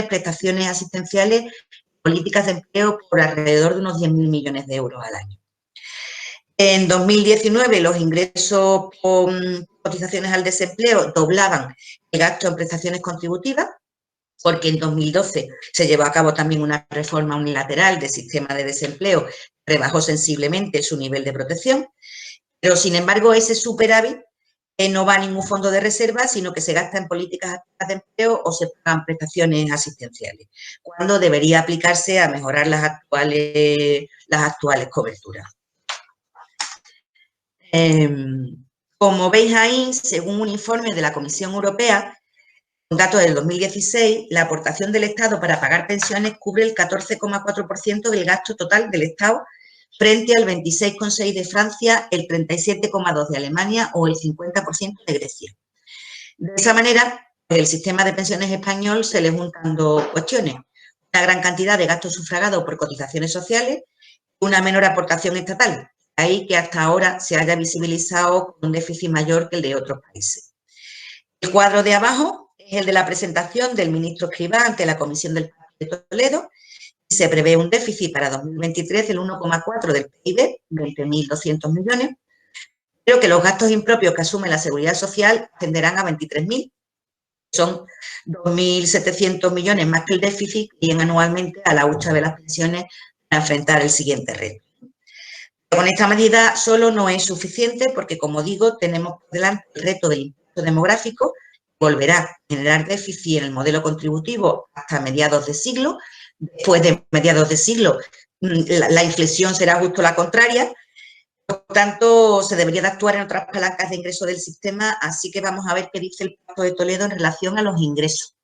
prestaciones asistenciales, políticas de empleo por alrededor de unos 10.000 millones de euros al año. En 2019 los ingresos por cotizaciones al desempleo doblaban el gasto en prestaciones contributivas, porque en 2012 se llevó a cabo también una reforma unilateral del sistema de desempleo, rebajó sensiblemente su nivel de protección, pero sin embargo ese superávit no va a ningún fondo de reserva, sino que se gasta en políticas activas de empleo o se pagan prestaciones asistenciales, cuando debería aplicarse a mejorar las actuales coberturas. Como veis ahí, según un informe de la Comisión Europea, con datos del 2016, la aportación del Estado para pagar pensiones cubre el 14,4% del gasto total del Estado, frente al 26,6% de Francia, el 37,2% de Alemania o el 50% de Grecia. De esa manera, el sistema de pensiones español se le juntan dos cuestiones: una gran cantidad de gastos sufragados por cotizaciones sociales y una menor aportación estatal. Ahí que hasta ahora se haya visibilizado un déficit mayor que el de otros países. El cuadro de abajo es el de la presentación del ministro Escrivá ante la Comisión del Pacto de Toledo y se prevé un déficit para 2023 del 1,4% del PIB, 20.200 millones, pero que los gastos impropios que asume la Seguridad Social ascenderán a 23.000, son 2.700 millones más que el déficit y anualmente a la hucha de las pensiones para enfrentar el siguiente reto. Con esta medida solo no es suficiente porque, como digo, tenemos por delante el reto del impacto demográfico, que volverá a generar déficit en el modelo contributivo hasta mediados de siglo. Después de mediados de siglo, la inflexión será justo la contraria. Por tanto, se debería de actuar en otras palancas de ingreso del sistema, así que vamos a ver qué dice el Pacto de Toledo en relación a los ingresos.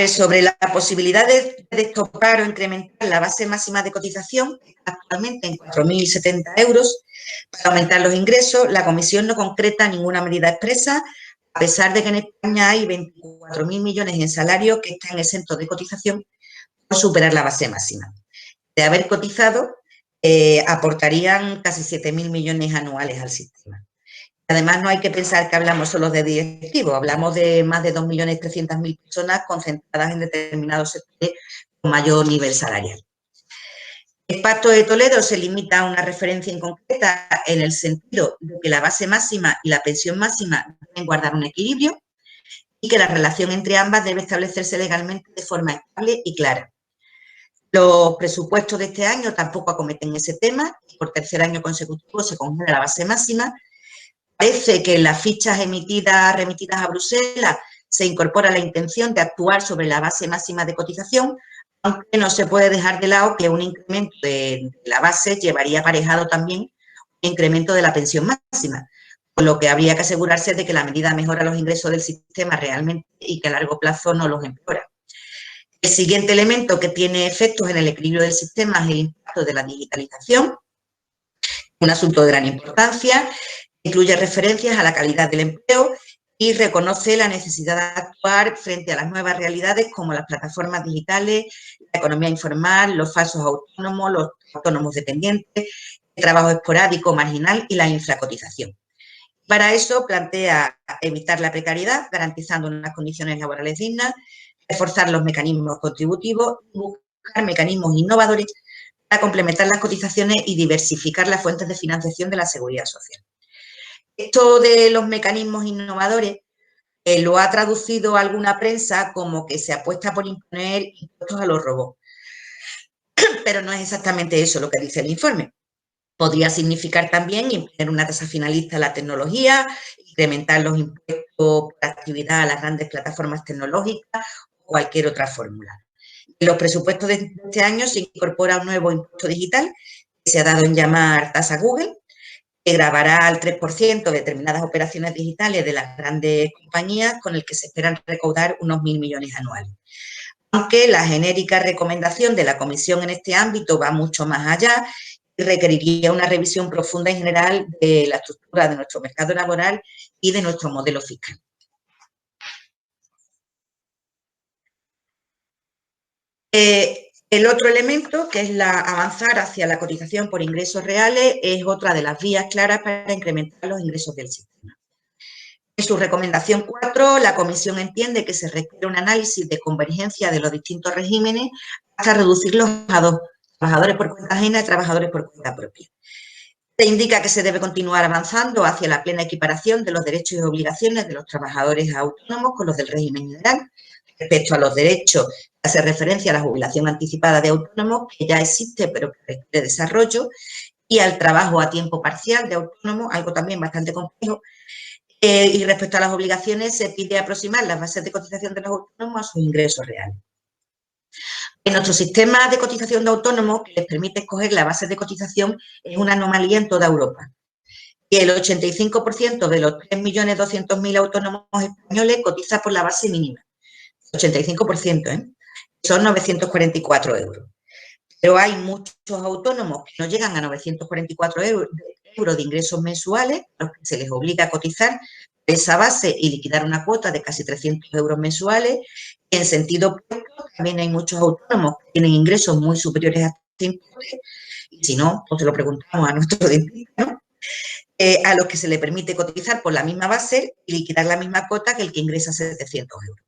Sobre la posibilidad de destopar o incrementar la base máxima de cotización, actualmente en 4.070 euros, para aumentar los ingresos, la Comisión no concreta ninguna medida expresa, a pesar de que en España hay 24.000 millones en salarios que están exentos de cotización por superar la base máxima. De haber cotizado, aportarían casi 7.000 millones anuales al sistema. Además, no hay que pensar que hablamos solo de directivos, hablamos de más de 2.300.000 personas concentradas en determinados sectores con mayor nivel salarial. El Pacto de Toledo se limita a una referencia inconcreta en el sentido de que la base máxima y la pensión máxima deben guardar un equilibrio y que la relación entre ambas debe establecerse legalmente de forma estable y clara. Los presupuestos de este año tampoco acometen ese tema y por tercer año consecutivo se congela la base máxima. Parece que en las fichas remitidas a Bruselas se incorpora la intención de actuar sobre la base máxima de cotización, aunque no se puede dejar de lado que un incremento de la base llevaría aparejado también un incremento de la pensión máxima, por lo que habría que asegurarse de que la medida mejora los ingresos del sistema realmente y que a largo plazo no los empeora. El siguiente elemento que tiene efectos en el equilibrio del sistema es el impacto de la digitalización, un asunto de gran importancia. Incluye referencias a la calidad del empleo y reconoce la necesidad de actuar frente a las nuevas realidades como las plataformas digitales, la economía informal, los falsos autónomos, los autónomos dependientes, el trabajo esporádico, marginal y la infracotización. Para eso plantea evitar la precariedad, garantizando unas condiciones laborales dignas, reforzar los mecanismos contributivos y buscar mecanismos innovadores para complementar las cotizaciones y diversificar las fuentes de financiación de la seguridad social. Esto de los mecanismos innovadores lo ha traducido alguna prensa como que se apuesta por imponer impuestos a los robots. Pero no es exactamente eso lo que dice el informe. Podría significar también imponer una tasa finalista a la tecnología, incrementar los impuestos por actividad a las grandes plataformas tecnológicas o cualquier otra fórmula. En los presupuestos de este año se incorpora un nuevo impuesto digital que se ha dado en llamar tasa Google, que gravará al 3% determinadas operaciones digitales de las grandes compañías, con el que se esperan recaudar unos 1.000 millones anuales. Aunque la genérica recomendación de la Comisión en este ámbito va mucho más allá y requeriría una revisión profunda y general de la estructura de nuestro mercado laboral y de nuestro modelo fiscal. El otro elemento, que es avanzar hacia la cotización por ingresos reales, es otra de las vías claras para incrementar los ingresos del sistema. En su recomendación 4, la Comisión entiende que se requiere un análisis de convergencia de los distintos regímenes hasta reducirlos a 2, trabajadores por cuenta ajena y trabajadores por cuenta propia. Se indica que se debe continuar avanzando hacia la plena equiparación de los derechos y obligaciones de los trabajadores autónomos con los del régimen general. Respecto a los derechos, hace referencia a la jubilación anticipada de autónomos, que ya existe pero que requiere desarrollo, y al trabajo a tiempo parcial de autónomos, algo también bastante complejo. Y respecto a las obligaciones, se pide aproximar las bases de cotización de los autónomos a sus ingresos reales. En nuestro sistema de cotización de autónomos, que les permite escoger la base de cotización, es una anomalía en toda Europa. Y el 85% de los 3.200.000 autónomos españoles cotiza por la base mínima. 85%, ¿eh? Son 944 euros. Pero hay muchos autónomos que no llegan a 944 euros de ingresos mensuales, a los que se les obliga a cotizar esa base y liquidar una cuota de casi 300 euros mensuales. Y en sentido opuesto, también hay muchos autónomos que tienen ingresos muy superiores a este importe, y si no, pues se lo preguntamos a nuestro dentista, ¿no? A los que se le permite cotizar por la misma base y liquidar la misma cuota que el que ingresa 700 euros.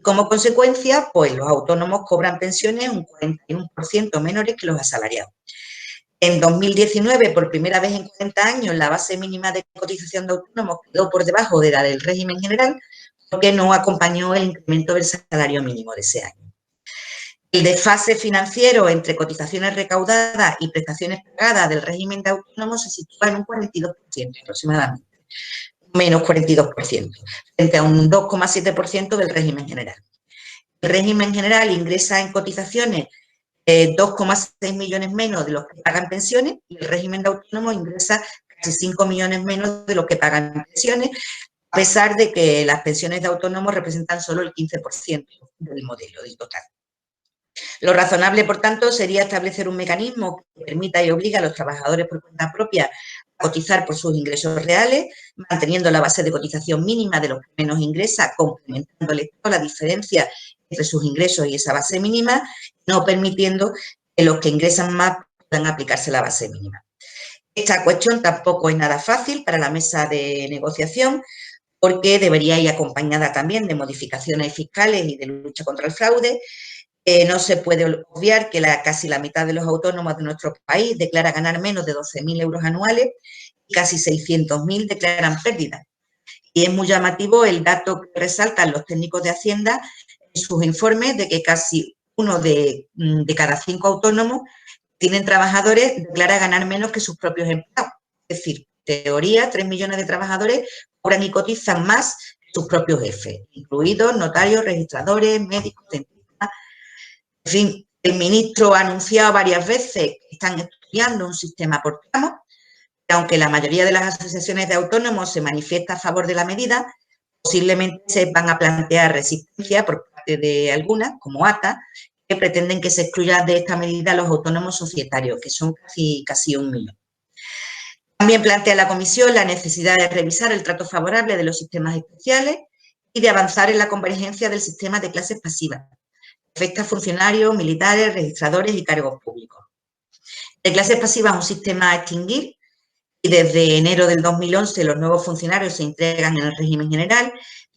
Como consecuencia, pues los autónomos cobran pensiones un 41% menores que los asalariados. En 2019, por primera vez en 40 años, la base mínima de cotización de autónomos quedó por debajo de la del régimen general, porque no acompañó el incremento del salario mínimo de ese año. El desfase financiero entre cotizaciones recaudadas y prestaciones pagadas del régimen de autónomos se sitúa en un 42% aproximadamente, menos 42%, frente a un 2,7% del régimen general. El régimen general ingresa en cotizaciones 2,6 millones menos de los que pagan pensiones, y el régimen de autónomos ingresa casi 5 millones menos de los que pagan pensiones, a pesar de que las pensiones de autónomos representan solo el 15% del modelo, del total. Lo razonable, por tanto, sería establecer un mecanismo que permita y obligue a los trabajadores por cuenta propia a cotizar por sus ingresos reales, manteniendo la base de cotización mínima de los que menos ingresa, complementándole toda la diferencia entre sus ingresos y esa base mínima, no permitiendo que los que ingresan más puedan aplicarse la base mínima. Esta cuestión tampoco es nada fácil para la mesa de negociación, porque debería ir acompañada también de modificaciones fiscales y de lucha contra el fraude. No se puede obviar que casi la mitad de los autónomos de nuestro país declara ganar menos de 12.000 euros anuales y casi 600.000 declaran pérdidas. Y es muy llamativo el dato que resaltan los técnicos de Hacienda en sus informes de que casi uno de cada 5 autónomos tienen trabajadores declara ganar menos que sus propios empleados. Es decir, en teoría, 3 millones de trabajadores cobran y cotizan más que sus propios jefes, incluidos notarios, registradores, médicos, dentistas. En fin, el ministro ha anunciado varias veces que están estudiando un sistema por tramos, y aunque la mayoría de las asociaciones de autónomos se manifiesta a favor de la medida, posiblemente se van a plantear resistencia por parte de algunas, como ATA, que pretenden que se excluya de esta medida a los autónomos societarios, que son casi 1 millón. También plantea la Comisión la necesidad de revisar el trato favorable de los sistemas especiales y de avanzar en la convergencia del sistema de clases pasivas, que afecta a funcionarios, militares, registradores y cargos públicos. El clases pasivas es un sistema a extinguir y desde enero del 2011 los nuevos funcionarios se integran en el régimen general.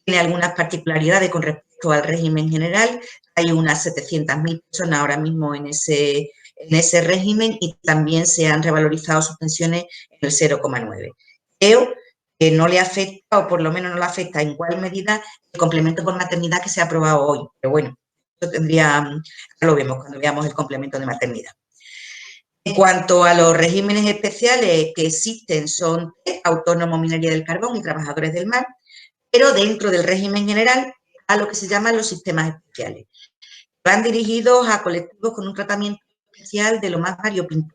Tiene algunas particularidades con respecto al régimen general. Hay unas 700.000 personas ahora mismo en ese régimen y también se han revalorizado sus pensiones en el 0,9. Creo que no le afecta, o por lo menos no le afecta en igual medida, el complemento por maternidad que se ha aprobado hoy. Pero bueno, eso lo vemos cuando veamos el complemento de maternidad. En cuanto a los regímenes especiales que existen, son autónomos, minería del carbón y trabajadores del mar, pero dentro del régimen general a lo que se llaman los sistemas especiales. Van dirigidos a colectivos con un tratamiento especial de lo más variopinto,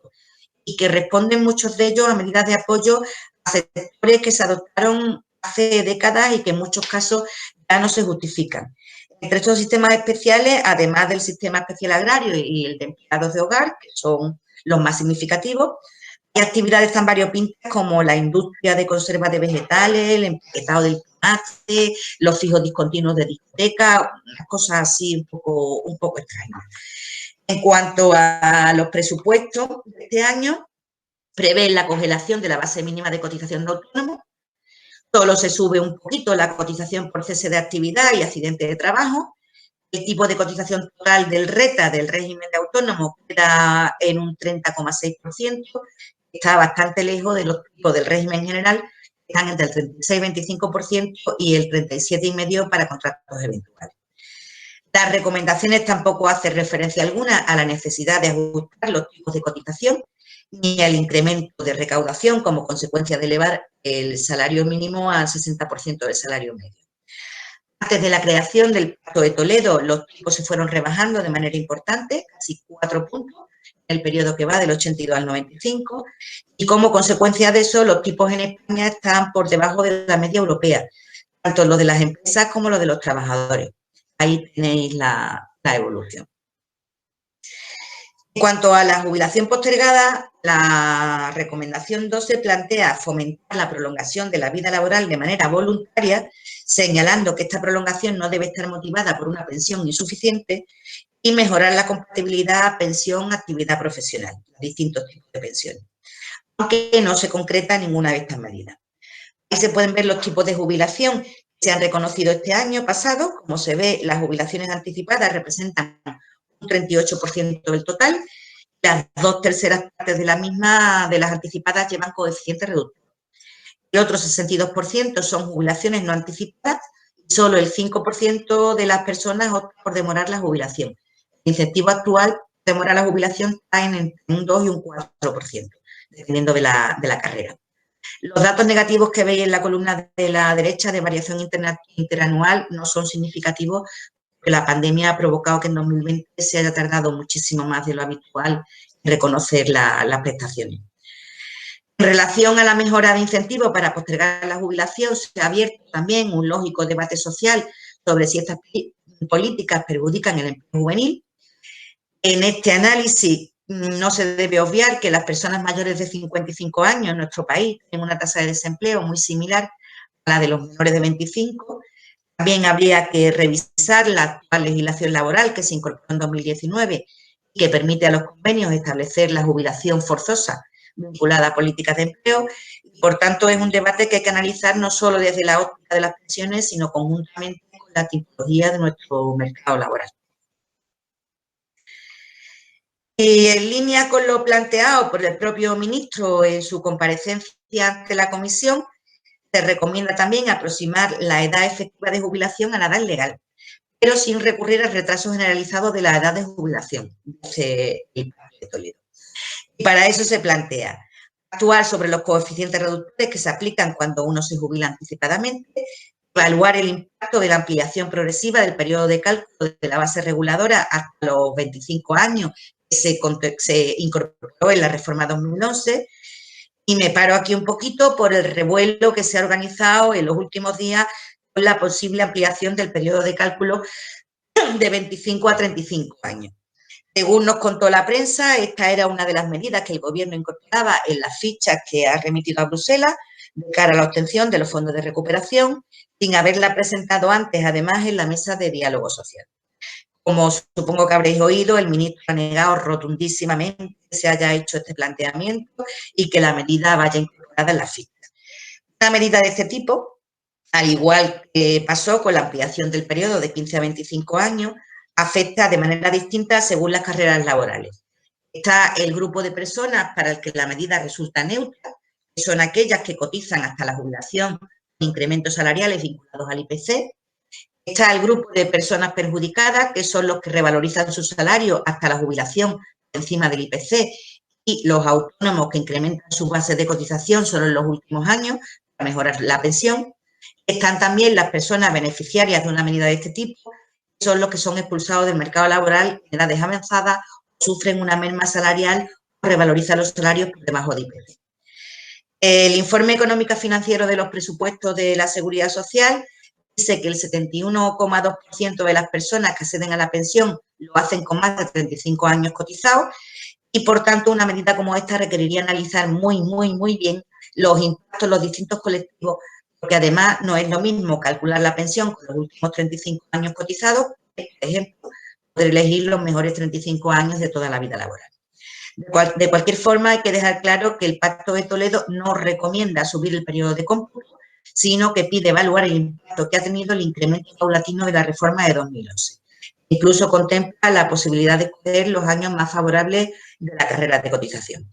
y que responden muchos de ellos a medidas de apoyo a sectores que se adoptaron hace décadas y que en muchos casos ya no se justifican. Entre estos sistemas especiales, además del sistema especial agrario y el de empleados de hogar, que son los más significativos, hay actividades tan variopintas como la industria de conserva de vegetales, el empaquetado del tomate, los fijos discontinuos de discoteca, unas cosas así un poco extrañas. En cuanto a los presupuestos de este año, prevén la congelación de la base mínima de cotización de autónomos. Solo se sube un poquito la cotización por cese de actividad y accidente de trabajo. El tipo de cotización total del RETA, del régimen de autónomos, queda en un 30,6%. Está bastante lejos de los tipos del régimen general, que están entre el 36,25% y el 37,5% para contratos eventuales. Las recomendaciones tampoco hacen referencia alguna a la necesidad de ajustar los tipos de cotización ni al incremento de recaudación como consecuencia de elevar el salario mínimo al 60% del salario medio. Antes de la creación del Pacto de Toledo, los tipos se fueron rebajando de manera importante, casi 4 puntos, en el periodo que va del 82 al 95, y como consecuencia de eso, los tipos en España están por debajo de la media europea, tanto los de las empresas como los de los trabajadores. Ahí tenéis la evolución. En cuanto a la jubilación postergada, la recomendación 12 plantea fomentar la prolongación de la vida laboral de manera voluntaria, señalando que esta prolongación no debe estar motivada por una pensión insuficiente y mejorar la compatibilidad pensión-actividad profesional, distintos tipos de pensiones, aunque no se concreta ninguna de estas medidas. Ahí se pueden ver los tipos de jubilación que se han reconocido este año pasado. Como se ve, las jubilaciones anticipadas representan un 38% del total. Las 2/3 partes de la misma, de las anticipadas, llevan coeficiente reductor. El otro 62% son jubilaciones no anticipadas y solo el 5% de las personas optan por demorar la jubilación. El incentivo actual de demorar la jubilación está en un 2 y un 4%, dependiendo de la carrera. Los datos negativos que veis en la columna de la derecha de variación interanual no son significativos, porque la pandemia ha provocado que en 2020 se haya tardado muchísimo más de lo habitual en reconocer las prestaciones. En relación a la mejora de incentivos para postergar la jubilación, se ha abierto también un lógico debate social sobre si estas políticas perjudican el empleo juvenil. En este análisis no se debe obviar que las personas mayores de 55 años en nuestro país tienen una tasa de desempleo muy similar a la de los menores de 25. También habría que revisar la actual legislación laboral que se incorporó en 2019 y que permite a los convenios establecer la jubilación forzosa vinculada a políticas de empleo. Por tanto, es un debate que hay que analizar no solo desde la óptica de las pensiones, sino conjuntamente con la tipología de nuestro mercado laboral. Y en línea con lo planteado por el propio ministro en su comparecencia ante la comisión, se recomienda también aproximar la edad efectiva de jubilación a la edad legal, pero sin recurrir al retraso generalizado de la edad de jubilación, dice el Pacto de Toledo. Y para eso se plantea actuar sobre los coeficientes reductores que se aplican cuando uno se jubila anticipadamente, evaluar el impacto de la ampliación progresiva del periodo de cálculo de la base reguladora hasta los 25 años, que se incorporó en la reforma 2011, y me paro aquí un poquito por el revuelo que se ha organizado en los últimos días con la posible ampliación del periodo de cálculo de 25 a 35 años. Según nos contó la prensa, esta era una de las medidas que el Gobierno incorporaba en las fichas que ha remitido a Bruselas de cara a la obtención de los fondos de recuperación, sin haberla presentado antes, además, en la mesa de diálogo social. Como supongo que habréis oído, el ministro ha negado rotundísimamente que se haya hecho este planteamiento y que la medida vaya incorporada en las fichas. Una medida de este tipo, al igual que pasó con la ampliación del periodo de 15 a 25 años, afecta de manera distinta según las carreras laborales. Está el grupo de personas para el que la medida resulta neutra, que son aquellas que cotizan hasta la jubilación con incrementos salariales vinculados al IPC. Está el grupo de personas perjudicadas, que son los que revalorizan su salario hasta la jubilación por encima del IPC, y los autónomos que incrementan sus bases de cotización solo en los últimos años para mejorar la pensión. Están también las personas beneficiarias de una medida de este tipo, que son los que son expulsados del mercado laboral en edades avanzadas o sufren una merma salarial o revalorizar los salarios por debajo de IPC. El informe económico financiero de los presupuestos de la Seguridad Social dice que el 71,2% de las personas que acceden a la pensión lo hacen con más de 35 años cotizados y, por tanto, una medida como esta requeriría analizar muy bien los impactos en los distintos colectivos, porque además no es lo mismo calcular la pensión con los últimos 35 años cotizados, que, por ejemplo, poder elegir los mejores 35 años de toda la vida laboral. De cualquier forma, hay que dejar claro que el Pacto de Toledo no recomienda subir el periodo de cómputo, sino que pide evaluar el impacto que ha tenido el incremento paulatino de la reforma de 2011. Incluso contempla la posibilidad de escoger los años más favorables de la carrera de cotización.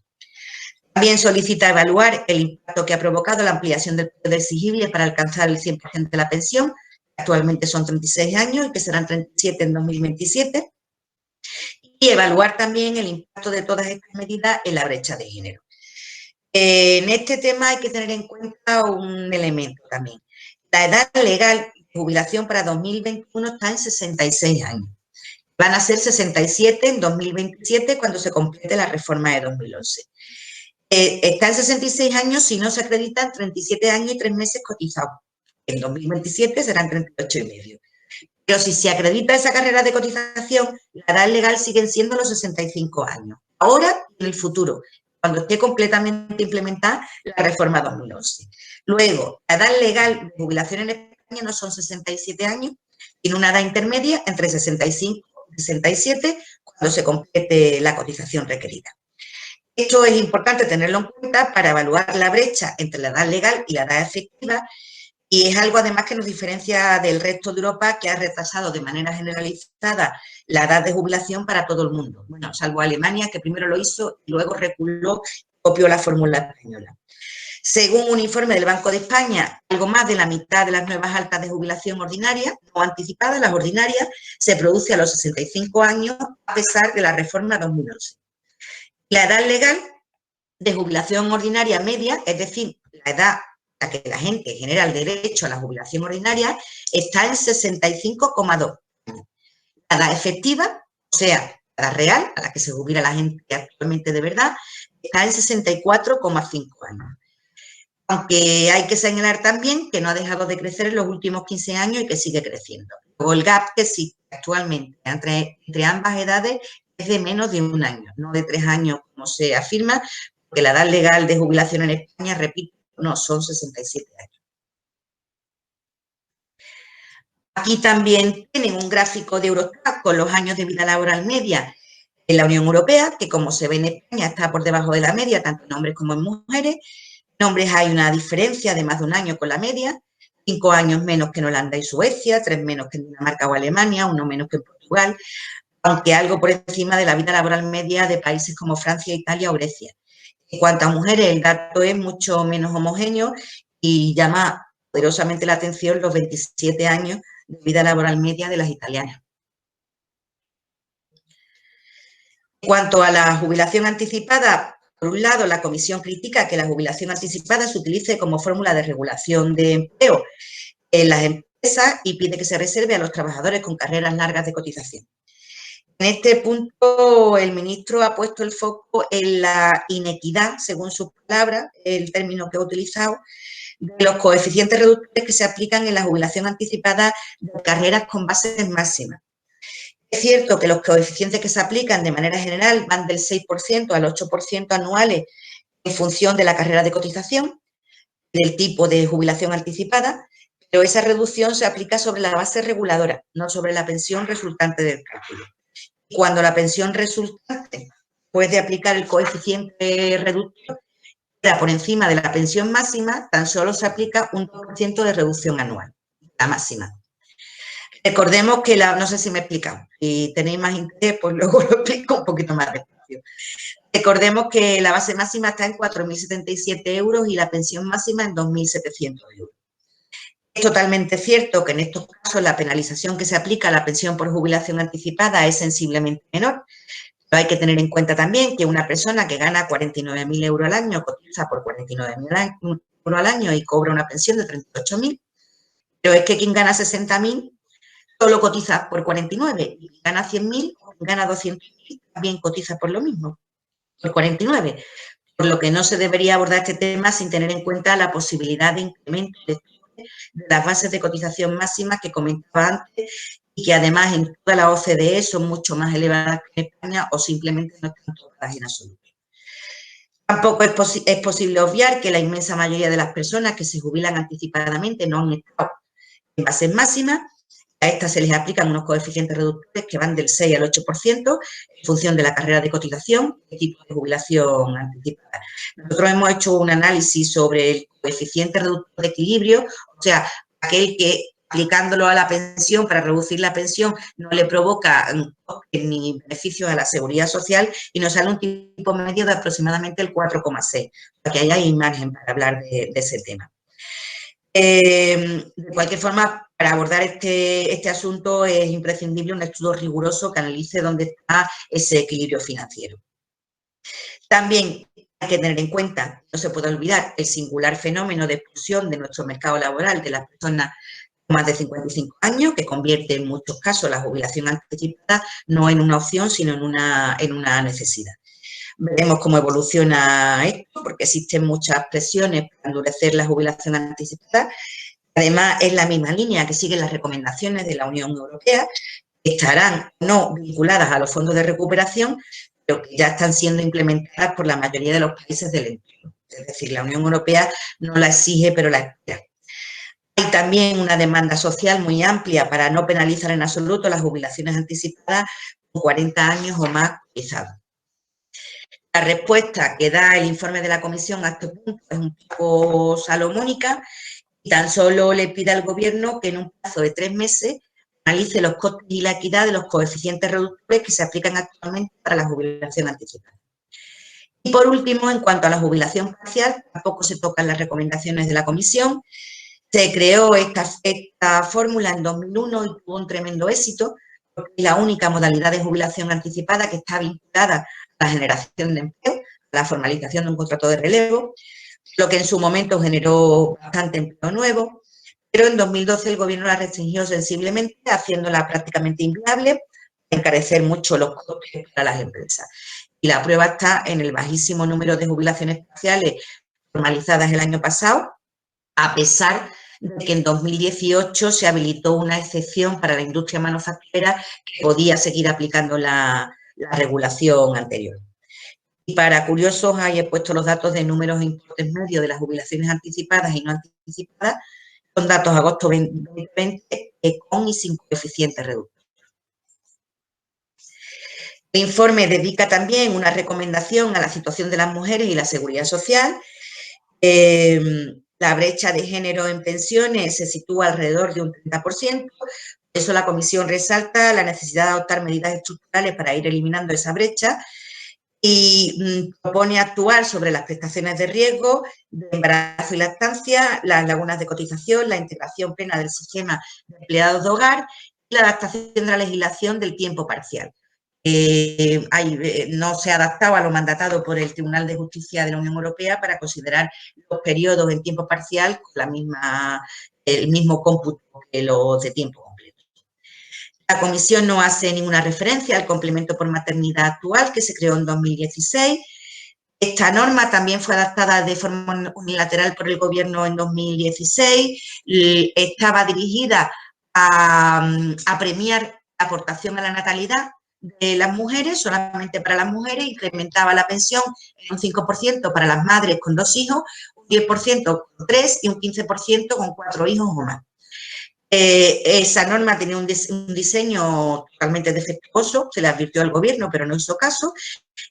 También solicita evaluar el impacto que ha provocado la ampliación del periodo exigible para alcanzar el 100% de la pensión, que actualmente son 36 años y que serán 37 en 2027. Y evaluar también el impacto de todas estas medidas en la brecha de género. En este tema hay que tener en cuenta un elemento también. La edad legal de jubilación para 2021 está en 66 años. Van a ser 67 en 2027 cuando se complete la reforma de 2011. Está en 66 años si no se acreditan 37 años y 3 meses cotizados. En 2027 serán 38 y medio. Pero si se acredita esa carrera de cotización, la edad legal siguen siendo los 65 años. Ahora y en el futuro, cuando esté completamente implementada la reforma 2011. Luego, la edad legal de jubilación en España no son 67 años, sino una edad intermedia entre 65 y 67 cuando se complete la cotización requerida. Esto es importante tenerlo en cuenta para evaluar la brecha entre la edad legal y la edad efectiva. Y es algo, además, que nos diferencia del resto de Europa, que ha retrasado de manera generalizada la edad de jubilación para todo el mundo. Bueno, salvo Alemania, que primero lo hizo y luego reculó y copió la fórmula española. Según un informe del Banco de España, algo más de la mitad de las nuevas altas de jubilación ordinarias o anticipadas, las ordinarias, se produce a los 65 años a pesar de la reforma 2011. La edad legal de jubilación ordinaria media, es decir, la edad a que la gente genera el derecho a la jubilación ordinaria, está en 65,2 años. La edad efectiva, o sea, la edad real, a la que se jubila la gente actualmente de verdad, está en 64,5 años. Aunque hay que señalar también que no ha dejado de crecer en los últimos 15 años y que sigue creciendo. Luego, el gap que existe actualmente entre ambas edades es de menos de 1 año, no de 3 años como se afirma, porque la edad legal de jubilación en España, repito, no, son 67 años. Aquí también tienen un gráfico de Eurostat con los años de vida laboral media en la Unión Europea, que como se ve en España está por debajo de la media, tanto en hombres como en mujeres. En hombres hay una diferencia de más de 1 año con la media, 5 años menos que en Holanda y Suecia, 3 menos que en Dinamarca o Alemania, 1 menos que en Portugal, aunque algo por encima de la vida laboral media de países como Francia, Italia o Grecia. En cuanto a mujeres, el dato es mucho menos homogéneo y llama poderosamente la atención los 27 años de vida laboral media de las italianas. En cuanto a la jubilación anticipada, por un lado, la Comisión critica que la jubilación anticipada se utilice como fórmula de regulación de empleo en las empresas y pide que se reserve a los trabajadores con carreras largas de cotización. En este punto, el ministro ha puesto el foco en la inequidad, según sus palabras, el término que ha utilizado, de los coeficientes reductores que se aplican en la jubilación anticipada de carreras con bases máximas. Es cierto que los coeficientes que se aplican de manera general van del 6% al 8% anuales en función de la carrera de cotización, del tipo de jubilación anticipada, pero esa reducción se aplica sobre la base reguladora, no sobre la pensión resultante del cálculo. Cuando la pensión resultante puede aplicar el coeficiente reductor por encima de la pensión máxima, tan solo se aplica un 2% de reducción anual, la máxima. Recordemos que no sé si me he explicado, si tenéis más interés, pues luego lo explico un poquito más despacio. Recordemos que la base máxima está en 4.077 euros y la pensión máxima en 2.700 euros. Es totalmente cierto que en estos casos la penalización que se aplica a la pensión por jubilación anticipada es sensiblemente menor, pero hay que tener en cuenta también que una persona que gana 49.000 euros al año cotiza por 49.000 euros al año y cobra una pensión de 38.000, pero es que quien gana 60.000 solo cotiza por 49, y quien gana 100.000 o quien gana 200.000 también cotiza por lo mismo. por 49, por lo que no se debería abordar este tema sin tener en cuenta la posibilidad de incremento de las bases de cotización máximas que comentaba antes y que además en toda la OCDE son mucho más elevadas que en España o simplemente no están tocadas en absoluto. Tampoco es posible obviar que la inmensa mayoría de las personas que se jubilan anticipadamente no han estado en bases máximas. A estas se les aplican unos coeficientes reductores que van del 6 al 8% en función de la carrera de cotización y el tipo de jubilación anticipada. Nosotros hemos hecho un análisis sobre el coeficiente reductor de equilibrio, o sea, aquel que aplicándolo a la pensión para reducir la pensión no le provoca ni beneficios a la seguridad social y nos sale un tipo medio de aproximadamente el 4,6, porque ahí hay margen para hablar de ese tema. De cualquier forma, para abordar este asunto es imprescindible un estudio riguroso que analice dónde está ese equilibrio financiero. También hay que tener en cuenta, no se puede olvidar, el singular fenómeno de expulsión de nuestro mercado laboral de las personas con más de 55 años, que convierte en muchos casos la jubilación anticipada no en una opción, sino en una necesidad. Veremos cómo evoluciona esto, porque existen muchas presiones para endurecer la jubilación anticipada. Además, es la misma línea que siguen las recomendaciones de la Unión Europea, que estarán no vinculadas a los fondos de recuperación, pero que ya están siendo implementadas por la mayoría de los países del entorno. Es decir, la Unión Europea no la exige, pero la espera. Hay también una demanda social muy amplia para no penalizar en absoluto las jubilaciones anticipadas con 40 años o más cotizados. La respuesta que da el informe de la Comisión a este punto es un poco salomónica y tan solo le pide al Gobierno que en un plazo de 3 meses analice los costes y la equidad de los coeficientes reductores que se aplican actualmente para la jubilación anticipada. Y por último, en cuanto a la jubilación parcial, tampoco se tocan las recomendaciones de la Comisión. Se creó esta fórmula en 2001 y tuvo un tremendo éxito, porque es la única modalidad de jubilación anticipada que está vinculada a la generación de empleo, a la formalización de un contrato de relevo, lo que en su momento generó bastante empleo nuevo, pero en 2012 el Gobierno la restringió sensiblemente, haciéndola prácticamente inviable, encarecer mucho los costes para las empresas. Y la prueba está en el bajísimo número de jubilaciones parciales formalizadas el año pasado, a pesar de que en 2018 se habilitó una excepción para la industria manufacturera que podía seguir aplicando la regulación anterior. Y para curiosos, ahí he puesto los datos de números e importes medios de las jubilaciones anticipadas y no anticipadas. Son datos de agosto 2020 con y sin coeficientes reductores. El informe dedica también una recomendación a la situación de las mujeres y la seguridad social. La brecha de género en pensiones se sitúa alrededor de un 30%. Por eso la Comisión resalta la necesidad de adoptar medidas estructurales para ir eliminando esa brecha y propone actuar sobre las prestaciones de riesgo, de embarazo y lactancia, las lagunas de cotización, la integración plena del sistema de empleados de hogar y la adaptación de la legislación del tiempo parcial. No se ha adaptado a lo mandatado por el Tribunal de Justicia de la Unión Europea para considerar los periodos en tiempo parcial con el mismo cómputo que los de tiempo completo. La Comisión no hace ninguna referencia al complemento por maternidad actual que se creó en 2016. Esta norma también fue adaptada de forma unilateral por el Gobierno en 2016. Estaba dirigida a premiar la aportación a la natalidad de las mujeres, solamente para las mujeres, incrementaba la pensión en un 5% para las madres con 2 hijos, un 10% con 3 y un 15% con 4 hijos o más. Esa norma tenía un diseño totalmente defectuoso, se le advirtió al Gobierno, pero no hizo caso,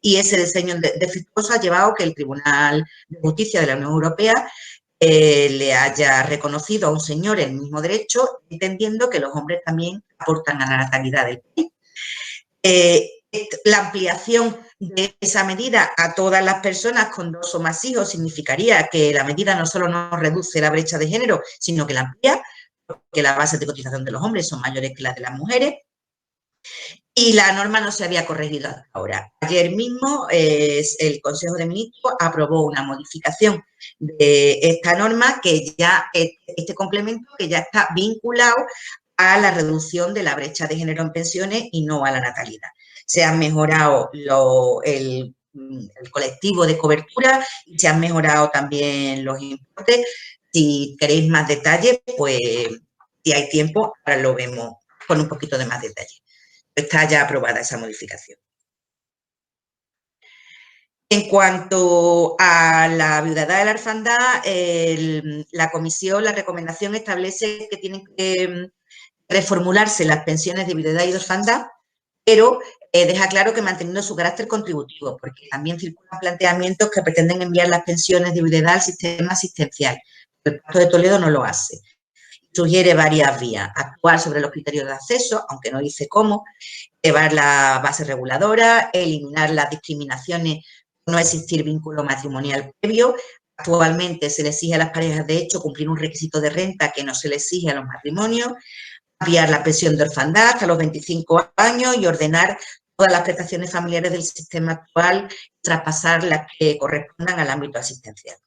y ese diseño defectuoso ha llevado que el Tribunal de Justicia de la Unión Europea le haya reconocido a un señor el mismo derecho, entendiendo que los hombres también aportan a la natalidad del país. La ampliación de esa medida a todas las personas con 2 o más hijos significaría que la medida no solo no reduce la brecha de género, sino que la amplía, porque las bases de cotización de los hombres son mayores que las de las mujeres. Y la norma no se había corregido hasta ahora. Ayer mismo el Consejo de Ministros aprobó una modificación de esta norma, este complemento que ya está vinculado a la reducción de la brecha de género en pensiones y no a la natalidad. Se han mejorado el colectivo de cobertura y se han mejorado también los importes. Si queréis más detalles, pues si hay tiempo, ahora lo vemos con un poquito de más detalle. Está ya aprobada esa modificación. En cuanto a la viudedad de la orfandad, la comisión, la recomendación establece que tienen que reformularse las pensiones de viudedad y de orfandad, pero deja claro que manteniendo su carácter contributivo, porque también circulan planteamientos que pretenden enviar las pensiones de viudedad al sistema asistencial. El Pacto de Toledo no lo hace. Sugiere varias vías: actuar sobre los criterios de acceso, aunque no dice cómo, llevar la base reguladora, eliminar las discriminaciones por no existir vínculo matrimonial previo. Actualmente se le exige a las parejas de hecho cumplir un requisito de renta que no se le exige a los matrimonios, ampliar la pensión de orfandad hasta los 25 años y ordenar todas las prestaciones familiares del sistema actual, traspasar las que correspondan al ámbito asistencial.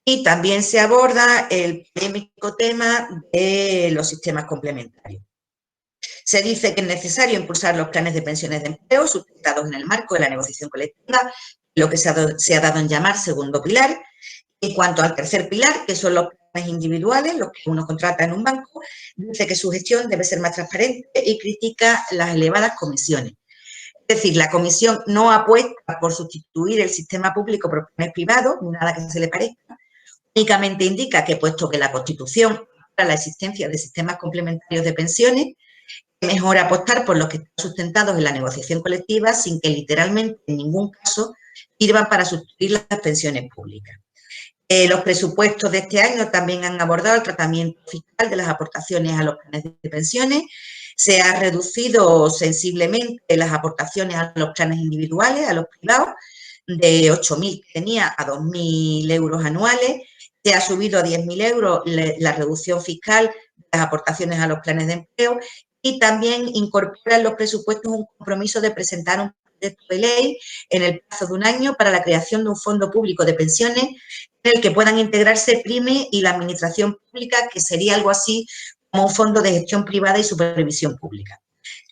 Y también se aborda el polémico tema de los sistemas complementarios. Se dice que es necesario impulsar los planes de pensiones de empleo sustentados en el marco de la negociación colectiva, lo que se ha dado en llamar segundo pilar. En cuanto al tercer pilar, que son los planes individuales, los que uno contrata en un banco, dice que su gestión debe ser más transparente y critica las elevadas comisiones. Es decir, la comisión no apuesta por sustituir el sistema público por planes privados, ni nada que se le parezca. Únicamente indica que, puesto que la Constitución para la existencia de sistemas complementarios de pensiones, es mejor apostar por los que están sustentados en la negociación colectiva sin que literalmente en ningún caso sirvan para sustituir las pensiones públicas. Los presupuestos de este año también han abordado el tratamiento fiscal de las aportaciones a los planes de pensiones. Se ha reducido sensiblemente las aportaciones a los planes individuales, a los privados, de 8.000 que tenía a 2.000 euros anuales. Se ha subido a 10.000 euros la reducción fiscal de las aportaciones a los planes de empleo y también incorpora en los presupuestos un compromiso de presentar un proyecto de ley en el plazo de un año para la creación de un fondo público de pensiones en el que puedan integrarse PRIME y la administración pública, que sería algo así como un fondo de gestión privada y supervisión pública.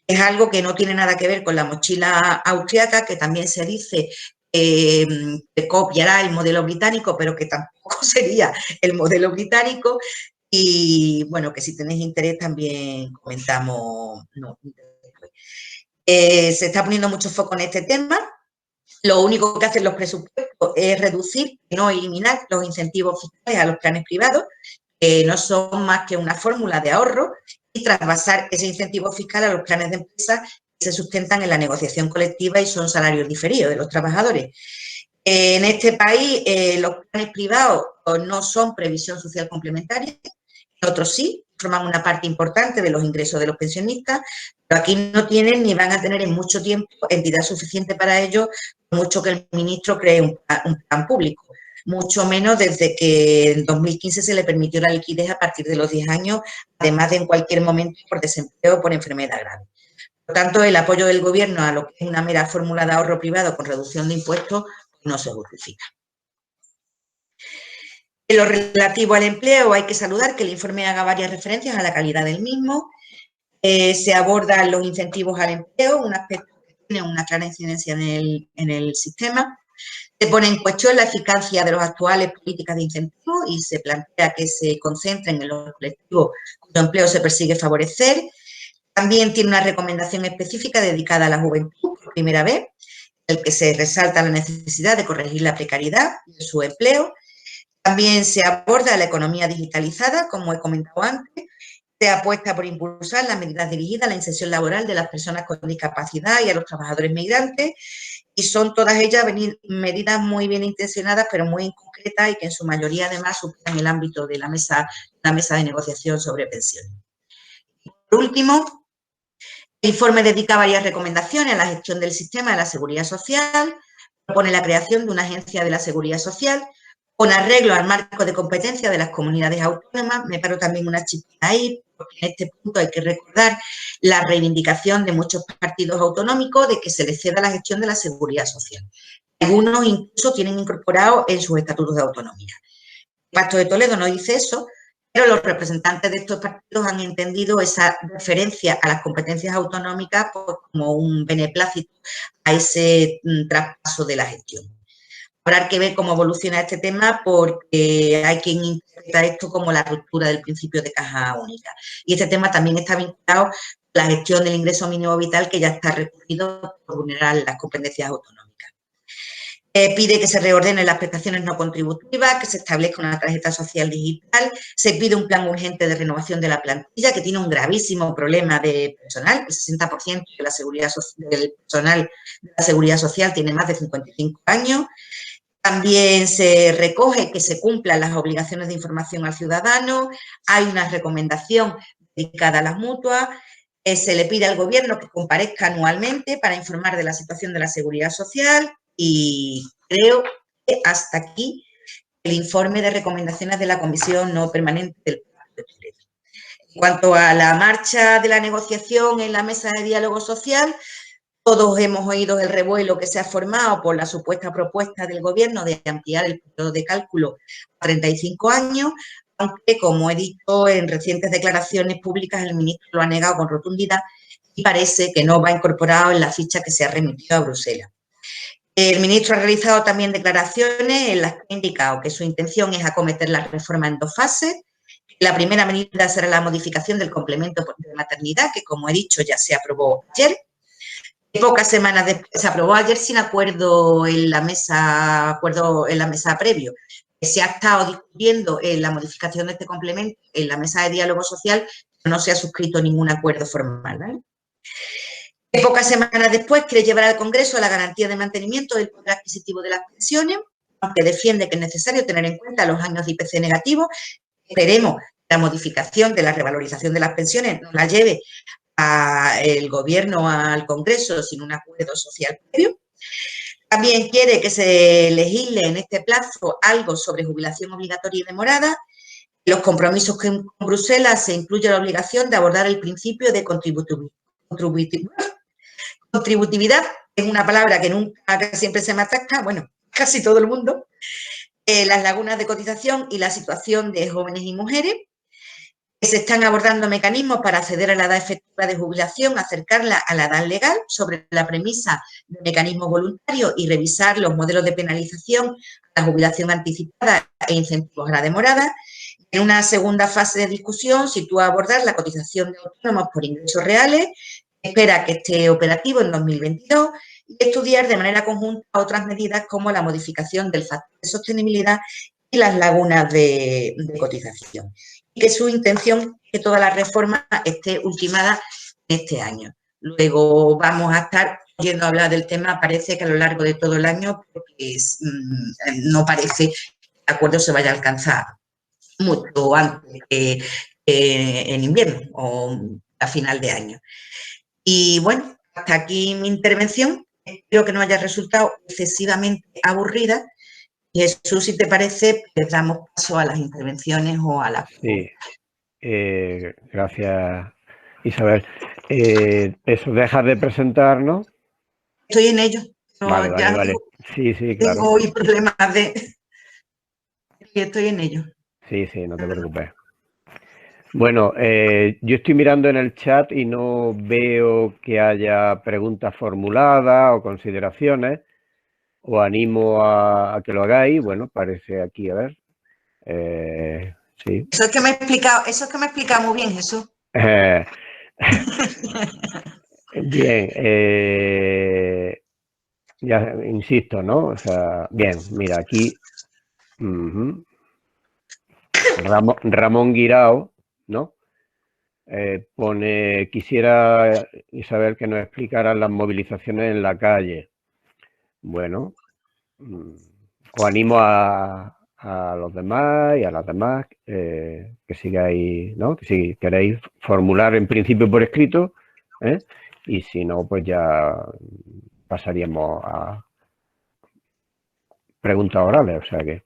Es algo que no tiene nada que ver con la mochila austriaca, que también se dice que copiará el modelo británico, pero que tampoco sería el modelo británico. Y, bueno, que si tenéis interés también comentamos. Se está poniendo mucho foco en este tema. Lo único que hacen los presupuestos es reducir, no eliminar, los incentivos fiscales a los planes privados, que no son más que una fórmula de ahorro, y trasvasar ese incentivo fiscal a los planes de empresas que se sustentan en la negociación colectiva y son salarios diferidos de los trabajadores. En este país, los planes privados no son previsión social complementaria, otros sí, forman una parte importante de los ingresos de los pensionistas, pero aquí no tienen ni van a tener en mucho tiempo entidad suficiente para ello, por mucho que el ministro cree un plan público, mucho menos desde que en 2015 se le permitió la liquidez a partir de los 10 años, además de en cualquier momento por desempleo o por enfermedad grave. Por tanto, el apoyo del Gobierno a lo que es una mera fórmula de ahorro privado con reducción de impuestos no se justifica. En lo relativo al empleo, hay que saludar que el informe haga varias referencias a la calidad del mismo. Se abordan los incentivos al empleo, un aspecto que tiene una clara incidencia en el sistema. Se pone en cuestión la eficacia de las actuales políticas de incentivo y se plantea que se concentren en los colectivos cuyo empleo se persigue favorecer. También tiene una recomendación específica dedicada a la juventud por primera vez, en el que se resalta la necesidad de corregir la precariedad de su empleo. También se aborda la economía digitalizada, como he comentado antes. Se apuesta por impulsar las medidas dirigidas a la inserción laboral de las personas con discapacidad y a los trabajadores migrantes. Y son todas ellas medidas muy bien intencionadas, pero muy inconcretas y que en su mayoría además superan el ámbito de la mesa de negociación sobre pensiones. Por último, el informe dedica varias recomendaciones a la gestión del sistema de la seguridad social, propone la creación de una agencia de la seguridad social, con arreglo al marco de competencia de las comunidades autónomas. Me paro también una chispita ahí, porque en este punto hay que recordar la reivindicación de muchos partidos autonómicos de que se les ceda la gestión de la seguridad social. Algunos incluso tienen incorporado en sus estatutos de autonomía. El Pacto de Toledo no dice eso, Pero los representantes de estos partidos han entendido esa referencia a las competencias autonómicas pues, como un beneplácito a ese traspaso de la gestión. Habrá que ver cómo evoluciona este tema porque hay quien interpreta esto como la ruptura del principio de caja única. Y este tema también está vinculado a la gestión del ingreso mínimo vital que ya está recogido por vulnerar las competencias autonómicas. Pide que se reordenen las prestaciones no contributivas, que se establezca una tarjeta social digital, se pide un plan urgente de renovación de la plantilla, que tiene un gravísimo problema de personal, el 60% de la seguridad del personal de la seguridad social tiene más de 55 años. También se recoge que se cumplan las obligaciones de información al ciudadano, hay una recomendación dedicada a las mutuas, se le pide al Gobierno que comparezca anualmente para informar de la situación de la seguridad social y creo que hasta aquí el informe de recomendaciones de la Comisión No Permanente del Pacto de Toledo. En cuanto a la marcha de la negociación en la mesa de diálogo social, todos hemos oído el revuelo que se ha formado por la supuesta propuesta del Gobierno de ampliar el periodo de cálculo a 35 años, aunque, como he dicho en recientes declaraciones públicas, el ministro lo ha negado con rotundidad y parece que no va incorporado en la ficha que se ha remitido a Bruselas. El ministro ha realizado también declaraciones en las que ha indicado que su intención es acometer la reforma en 2 fases. La primera medida será la modificación del complemento de maternidad, que, como he dicho, ya se aprobó ayer. Pocas semanas después, se aprobó ayer sin acuerdo en la mesa previo. Se ha estado discutiendo la modificación de este complemento en la mesa de diálogo social, pero no se ha suscrito ningún acuerdo formal, ¿vale? Pocas semanas después quiere llevar al Congreso la garantía de mantenimiento del poder adquisitivo de las pensiones, aunque defiende que es necesario tener en cuenta los años de IPC negativo. Esperemos que la modificación de la revalorización de las pensiones no la lleve el Gobierno al Congreso sin un acuerdo social previo. También quiere que se legisle en este plazo algo sobre jubilación obligatoria y demorada. En los compromisos con Bruselas se incluye la obligación de abordar el principio de contributividad, es una palabra que nunca, siempre se me atasca, bueno, casi todo el mundo, las lagunas de cotización y la situación de jóvenes y mujeres. Se están abordando mecanismos para acceder a la edad efectiva de jubilación, acercarla a la edad legal sobre la premisa de mecanismos voluntarios y revisar los modelos de penalización a la jubilación anticipada e incentivos a la demorada. En una segunda fase de discusión sitúa abordar la cotización de autónomos por ingresos reales, espera que esté operativo en 2022 y estudiar de manera conjunta otras medidas como la modificación del factor de sostenibilidad y las lagunas de cotización. Y que su intención es que toda la reforma esté ultimada en este año. Luego vamos a estar oyendo hablar del tema, parece que a lo largo de todo el año, porque no parece que el acuerdo se vaya a alcanzar mucho antes que en invierno o a final de año. Y bueno, hasta aquí mi intervención. Espero que no haya resultado excesivamente aburrida. Jesús, si te parece, le damos paso a las intervenciones o a la... Sí, gracias, Isabel. Eso, dejas de presentar, ¿no? Estoy en ello. No, Vale. Sí, claro. Tengo hoy problemas de... Estoy en ello. Sí, no te preocupes. Bueno, yo estoy mirando en el chat y no veo que haya preguntas formuladas o consideraciones. Os animo a que lo hagáis. Bueno, parece aquí, a ver. Sí. Eso es que me he explicado muy bien, Jesús. Bien, ya insisto, ¿no? O sea, bien, mira, aquí Ramón Guirao, ¿no? Pone, quisiera, Isabel, que nos explicaran las movilizaciones en la calle. Bueno, os animo a los demás y a las demás que sigáis, ¿no? Que si queréis formular en principio por escrito, y si no, pues ya pasaríamos a preguntas orales, o sea que...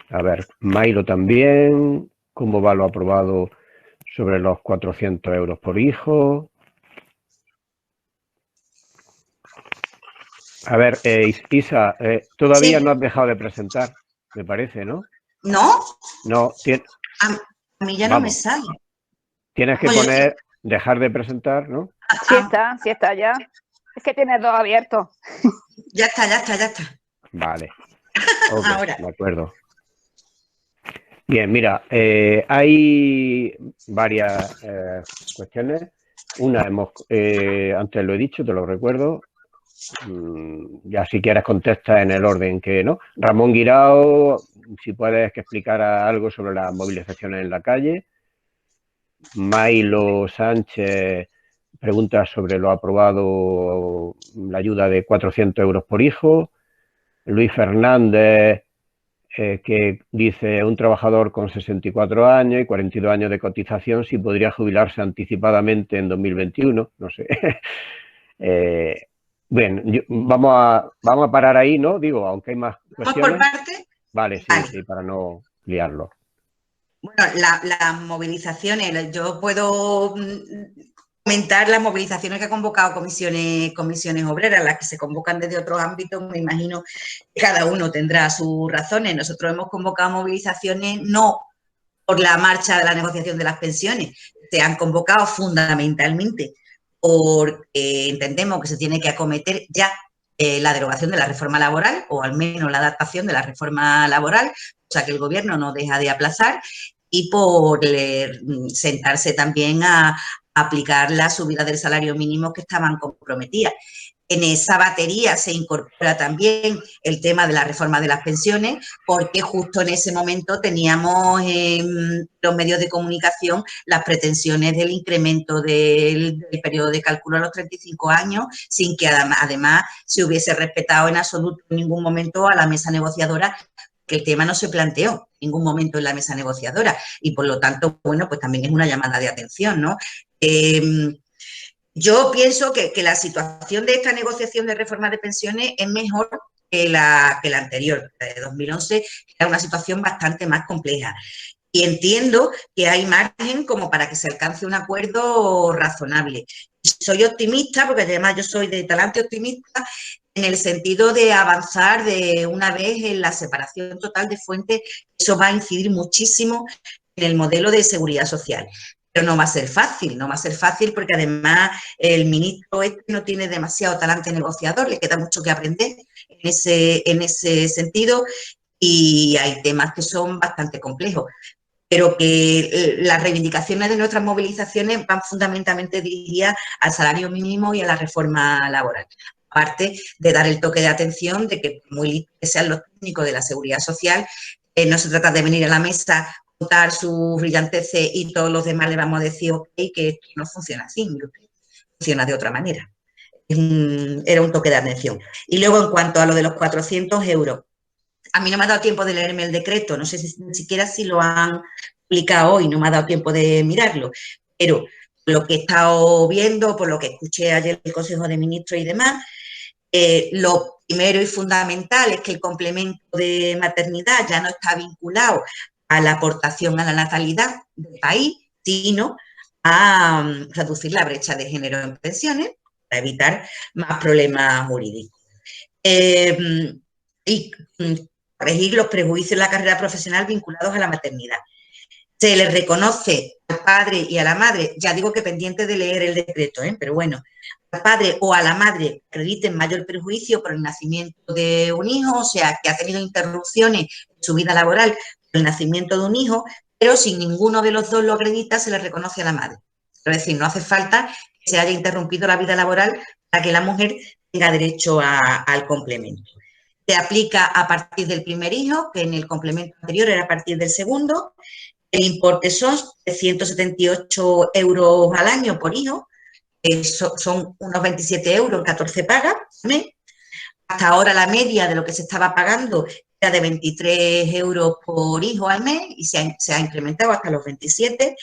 A ver, Mailo también, ¿cómo va lo aprobado sobre los 400 euros por hijo? A ver, Isa, todavía sí. No has dejado de presentar, me parece, ¿no? ¿No? No, A mí ya no me sale. Tienes que poner dejar de presentar, ¿no? Sí está ya. Es que tienes dos abiertos. Ya está. Vale. Okay, ahora. De acuerdo. Bien, mira, hay varias cuestiones. Una antes lo he dicho, te lo recuerdo. Ya si quieres contesta en el orden que no. Ramón Guirao, si puedes que explicara algo sobre las movilizaciones en la calle. Mailo Sánchez pregunta sobre lo aprobado, la ayuda de 400 euros por hijo. Luis Fernández, que dice un trabajador con 64 años y 42 años de cotización si podría jubilarse anticipadamente en 2021, no sé. Bien, vamos a parar ahí, ¿no? Digo, aunque hay más cuestiones. ¿Vamos por parte? Vale, sí, para no liarlo. Bueno, las movilizaciones, yo puedo comentar las movilizaciones que ha convocado comisiones obreras, las que se convocan desde otros ámbitos, me imagino que cada uno tendrá sus razones. Nosotros hemos convocado movilizaciones no por la marcha de la negociación de las pensiones, se han convocado fundamentalmente porque entendemos que se tiene que acometer ya la derogación de la reforma laboral o al menos la adaptación de la reforma laboral, o sea que el gobierno no deja de aplazar, y por sentarse también a aplicar la subida del salario mínimo que estaban comprometidas. En esa batería se incorpora también el tema de la reforma de las pensiones, porque justo en ese momento teníamos en los medios de comunicación las pretensiones del incremento del periodo de cálculo a los 35 años, sin que además se hubiese respetado en absoluto en ningún momento a la mesa negociadora, que el tema no se planteó en ningún momento en la mesa negociadora y por lo tanto, bueno, pues también es una llamada de atención, ¿no? Yo pienso que la situación de esta negociación de reforma de pensiones es mejor que la anterior, la de 2011, que era una situación bastante más compleja. Y entiendo que hay margen como para que se alcance un acuerdo razonable. Soy optimista, porque además yo soy de talante optimista, en el sentido de avanzar de una vez en la separación total de fuentes. Eso va a incidir muchísimo en el modelo de seguridad social. Pero no va a ser fácil porque además el ministro no tiene demasiado talante negociador, le queda mucho que aprender en ese sentido y hay temas que son bastante complejos, pero que las reivindicaciones de nuestras movilizaciones van fundamentalmente dirigidas al salario mínimo y a la reforma laboral. Aparte de dar el toque de atención de que, muy listos que sean los técnicos de la seguridad social, no se trata de venir a la mesa, contar sus brillanteces y todos los demás le vamos a decir, ok, que esto no funciona así, funciona de otra manera. Era un toque de atención. Y luego, en cuanto a lo de los 400 euros, a mí no me ha dado tiempo de leerme el decreto, no sé ni siquiera si lo han publicado hoy, no me ha dado tiempo de mirarlo, pero lo que he estado viendo, por lo que escuché ayer en el Consejo de Ministros y demás, lo primero y fundamental es que el complemento de maternidad ya no está vinculado a la aportación a la natalidad del país, sino a reducir la brecha de género en pensiones para evitar más problemas jurídicos. Y corregir los prejuicios en la carrera profesional vinculados a la maternidad. Se les reconoce al padre y a la madre, ya digo que pendiente de leer el decreto, pero bueno, al padre o a la madre acrediten mayor perjuicio por el nacimiento de un hijo, o sea, que ha tenido interrupciones en su vida laboral por el nacimiento de un hijo, pero si ninguno de los dos lo acredita, se le reconoce a la madre. Es decir, no hace falta que se haya interrumpido la vida laboral para que la mujer tenga derecho al complemento. Se aplica a partir del primer hijo, que en el complemento anterior era a partir del segundo. El importe son 178 euros al año por hijo, son unos 27 euros en 14 pagas. Hasta ahora la media de lo que se estaba pagando era de 23 euros por hijo al mes y se ha incrementado hasta los 27.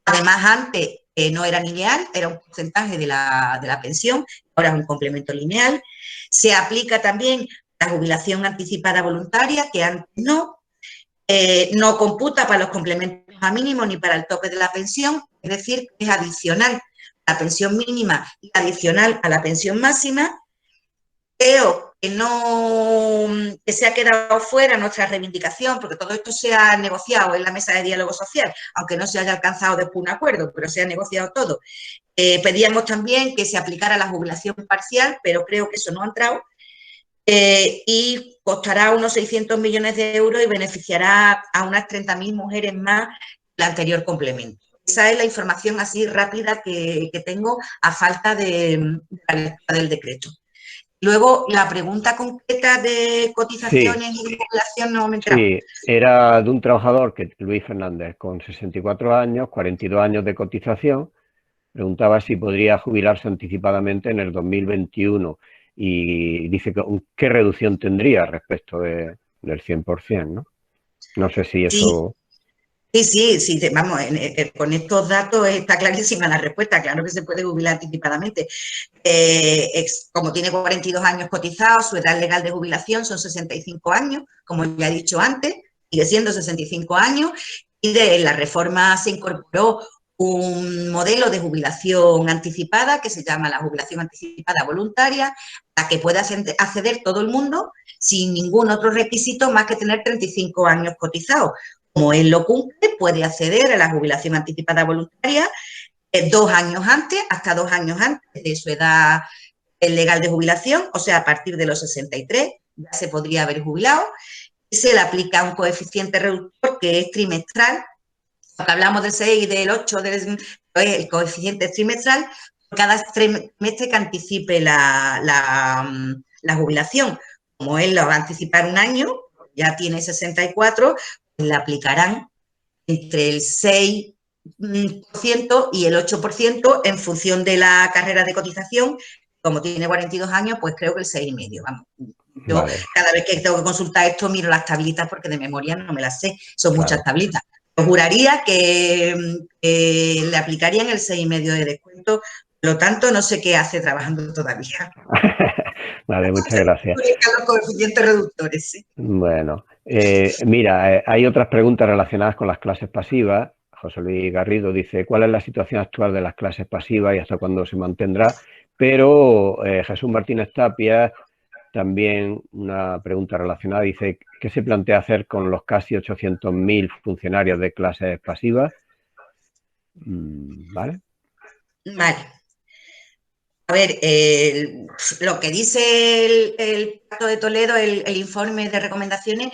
Además, antes no era lineal, era un porcentaje de la pensión, ahora es un complemento lineal. Se aplica también la jubilación anticipada voluntaria, que antes no computa para los complementos a mínimo ni para el tope de la pensión, es decir, es adicional a la pensión mínima y adicional a la pensión máxima. creo que no, que se ha quedado fuera nuestra reivindicación, porque todo esto se ha negociado en la mesa de diálogo social, aunque no se haya alcanzado después un acuerdo, pero se ha negociado todo. Pedíamos también que se aplicara la jubilación parcial, pero creo que eso no ha entrado. Y costará unos 600 millones de euros y beneficiará a unas 30.000 mujeres más el anterior complemento. Esa es la información así rápida que tengo a falta de la lectura del decreto. Luego, la pregunta concreta de cotizaciones y de jubilación no me entraba. Sí, era de un trabajador, Luis Fernández, con 64 años, 42 años de cotización. Preguntaba si podría jubilarse anticipadamente en el 2021 y dice que qué reducción tendría respecto del 100%, ¿no? No sé si eso... Sí, vamos, con estos datos está clarísima la respuesta, claro que se puede jubilar anticipadamente. Como tiene 42 años cotizados, su edad legal de jubilación son 65 años, como ya he dicho antes, sigue siendo 65 años, y de la reforma se incorporó un modelo de jubilación anticipada que se llama la jubilación anticipada voluntaria, a la que puede acceder todo el mundo sin ningún otro requisito más que tener 35 años cotizados. Como él lo cumple, puede acceder a la jubilación anticipada voluntaria 2 años antes, hasta 2 años antes de su edad legal de jubilación, o sea, a partir de los 63 ya se podría haber jubilado. Y se le aplica un coeficiente reductor que es trimestral. Cuando hablamos del 6 y del 8, el coeficiente es trimestral, cada trimestre que anticipe la jubilación. Como él lo va a anticipar un año, ya tiene 64, le aplicarán entre el 6% y el 8% en función de la carrera de cotización. Como tiene 42 años, pues creo que el 6,5%. Vamos. Yo vale. Cada vez que tengo que consultar esto miro las tablitas porque de memoria no me las sé, son muchas tablitas. Yo juraría que le aplicarían el 6,5% de descuento, por lo tanto no sé qué hace trabajando todavía. Vale, muchas gracias. Los coeficientes reductores, sí. Bueno, mira, hay otras preguntas relacionadas con las clases pasivas. José Luis Garrido dice, ¿cuál es la situación actual de las clases pasivas y hasta cuándo se mantendrá? Pero Jesús Martínez Tapia, también una pregunta relacionada, dice, ¿qué se plantea hacer con los casi 800.000 funcionarios de clases pasivas? ¿Vale? Vale. A ver, lo que dice el Pacto de Toledo, el informe de recomendaciones,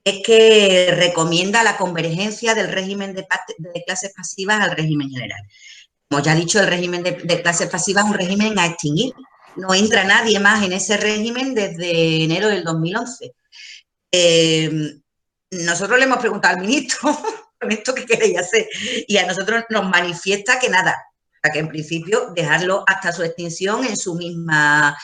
es que recomienda la convergencia del régimen de clases pasivas al régimen general. Como ya he dicho, el régimen de clases pasivas es un régimen a extinguir. No entra nadie más en ese régimen desde enero del 2011. Nosotros le hemos preguntado al ministro con esto qué queréis hacer y a nosotros nos manifiesta que nada, que en principio dejarlo hasta su extinción en su misma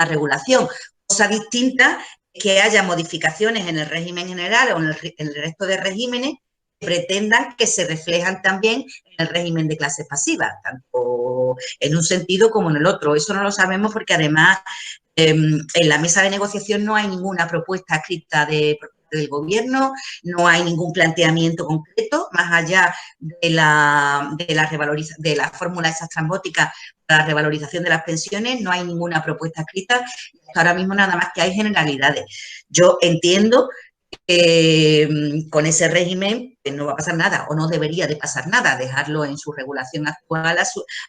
regulación. Cosa distinta es que haya modificaciones en el régimen general o en el resto de regímenes que pretendan que se reflejan también en el régimen de clases pasivas, tanto en un sentido como en el otro. Eso no lo sabemos porque además en la mesa de negociación no hay ninguna propuesta escrita del gobierno, no hay ningún planteamiento concreto, más allá de la fórmula esa estrambótica para la revalorización de las pensiones, no hay ninguna propuesta escrita, ahora mismo nada más que hay generalidades. Yo entiendo que con ese régimen no va a pasar nada o no debería de pasar nada, dejarlo en su regulación actual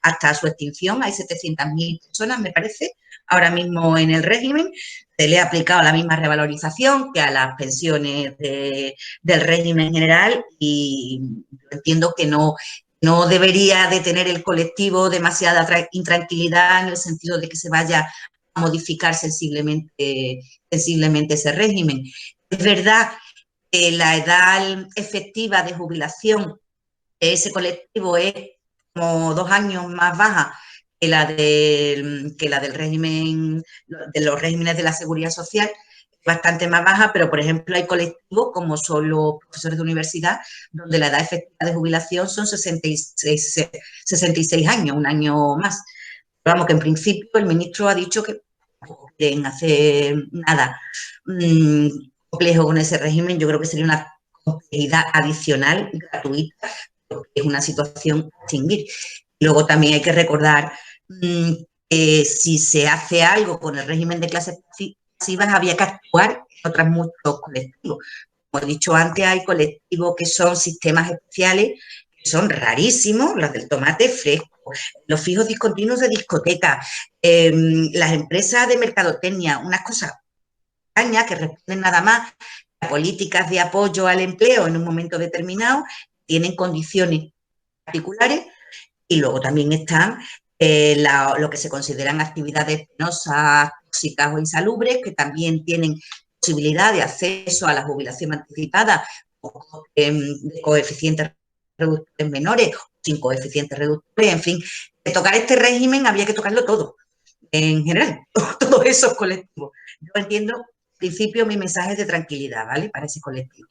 hasta su extinción. Hay 700.000 personas, me parece, ahora mismo en el régimen. Se le ha aplicado la misma revalorización que a las pensiones del régimen general y entiendo que no debería de tener el colectivo demasiada intranquilidad en el sentido de que se vaya a modificar sensiblemente ese régimen. Es verdad que la edad efectiva de jubilación de ese colectivo es como 2 años más baja que la del régimen, de los regímenes de la seguridad social, bastante más baja, pero por ejemplo hay colectivos como son los profesores de universidad, donde la edad efectiva de jubilación son 66 años, un año más. Vamos, que en principio el ministro ha dicho que no quieren hacer nada complejo con ese régimen. Yo creo que sería una complejidad adicional, gratuita, porque es una situación a extinguir. Luego también hay que recordar si se hace algo con el régimen de clases pasivas, había que actuar en otros muchos colectivos. Como he dicho antes, hay colectivos que son sistemas especiales, que son rarísimos, los del tomate fresco, los fijos discontinuos de discoteca, las empresas de mercadotecnia, unas cosas extrañas que responden nada más a políticas de apoyo al empleo en un momento determinado, tienen condiciones particulares, y luego también están lo que se consideran actividades penosas, tóxicas o insalubres, que también tienen posibilidad de acceso a la jubilación anticipada de coeficientes reductores menores o sin coeficientes reductores, en fin, de tocar este régimen había que tocarlo todo, en general, todos esos colectivos. Yo entiendo, en principio, mi mensaje es de tranquilidad, ¿vale?, para ese colectivo.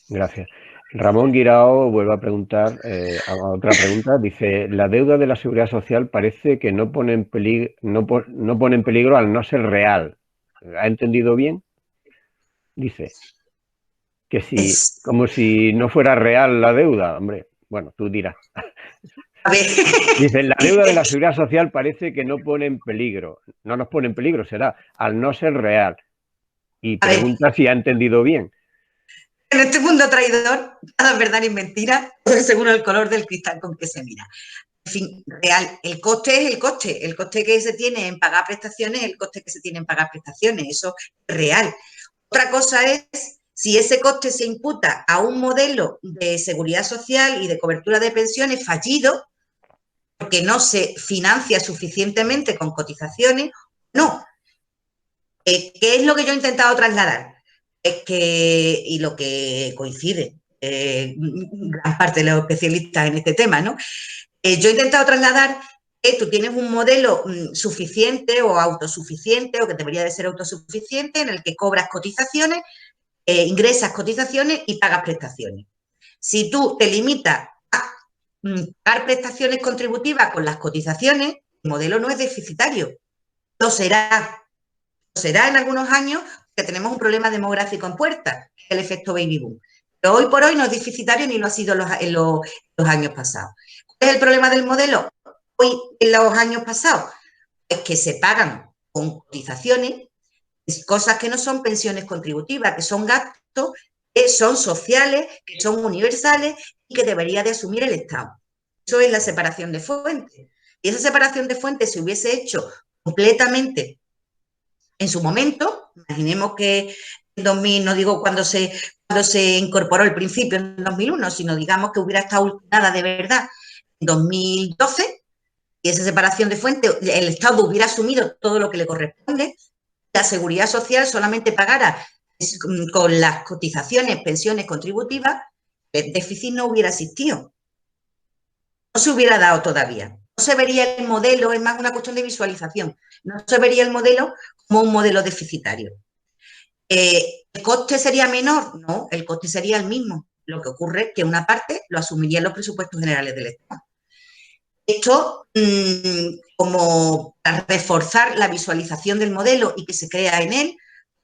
Gracias. Ramón Guirao vuelve a preguntar, a otra pregunta, dice, la deuda de la Seguridad Social parece que no pone en peligro, no pone en peligro al no ser real. ¿Ha entendido bien? Dice que si, como si no fuera real la deuda, hombre, bueno, tú dirás. A ver. Dice, la deuda de la Seguridad Social parece que no pone en peligro, no nos pone en peligro, será al no ser real. Y pregunta si ha entendido bien. En este mundo traidor, nada es verdad ni mentira, según el color del cristal con que se mira. En fin, real, el coste es el coste que se tiene en pagar prestaciones es el coste que se tiene en pagar prestaciones, eso es real. Otra cosa es si ese coste se imputa a un modelo de seguridad social y de cobertura de pensiones fallido, porque no se financia suficientemente con cotizaciones, no. ¿Qué es lo que yo he intentado trasladar? Es que, y lo que coincide gran parte de los especialistas en este tema, ¿no? Yo he intentado trasladar que tú tienes un modelo suficiente o autosuficiente, o que debería de ser autosuficiente, en el que cobras cotizaciones, ingresas cotizaciones y pagas prestaciones. Si tú te limitas a pagar prestaciones contributivas con las cotizaciones, el modelo no es deficitario. Lo será en algunos años, que tenemos un problema demográfico en puerta, el efecto baby boom. Pero hoy por hoy no es deficitario ni lo ha sido en los años pasados. ¿Cuál es el problema del modelo hoy en los años pasados? Es que se pagan con cotizaciones cosas que no son pensiones contributivas, que son gastos que son sociales, que son universales y que debería de asumir el Estado. Eso es la separación de fuentes. Y esa separación de fuentes se hubiese hecho completamente en su momento. Imaginemos que en 2000, no digo cuando se incorporó el principio en 2001, sino digamos que hubiera estado ultimada de verdad en 2012, y esa separación de fuentes, el Estado hubiera asumido todo lo que le corresponde, la Seguridad Social solamente pagara con las cotizaciones, pensiones contributivas, el déficit no hubiera existido. No se hubiera dado todavía. No se vería el modelo, es más una cuestión de visualización, no se vería el modelo como un modelo deficitario. ¿El coste sería menor? No, el coste sería el mismo. Lo que ocurre es que una parte lo asumiría en los presupuestos generales del Estado. Esto, como para reforzar la visualización del modelo y que se crea en él,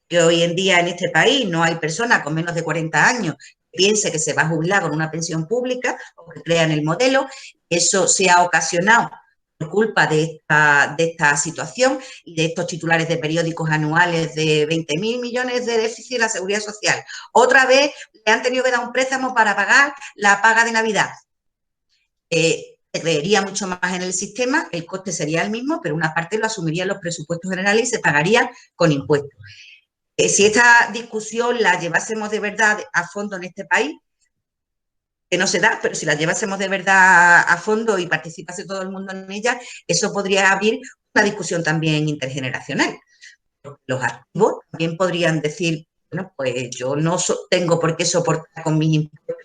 que hoy en día en este país no hay persona con menos de 40 años que piense que se va a jubilar con una pensión pública o que crea en el modelo. Eso se ha ocasionado por culpa de esta situación y de estos titulares de periódicos anuales de 20.000 millones de déficit en la Seguridad Social. Otra vez le han tenido que dar un préstamo para pagar la paga de Navidad. Se creería mucho más en el sistema, el coste sería el mismo, pero una parte lo asumirían los presupuestos generales y se pagaría con impuestos. Si esta discusión la llevásemos de verdad a fondo en este país, que no se da, pero si la llevásemos de verdad a fondo y participase todo el mundo en ella, eso podría abrir una discusión también intergeneracional. Los activos también podrían decir, bueno, pues yo no tengo por qué soportar con mis impuestos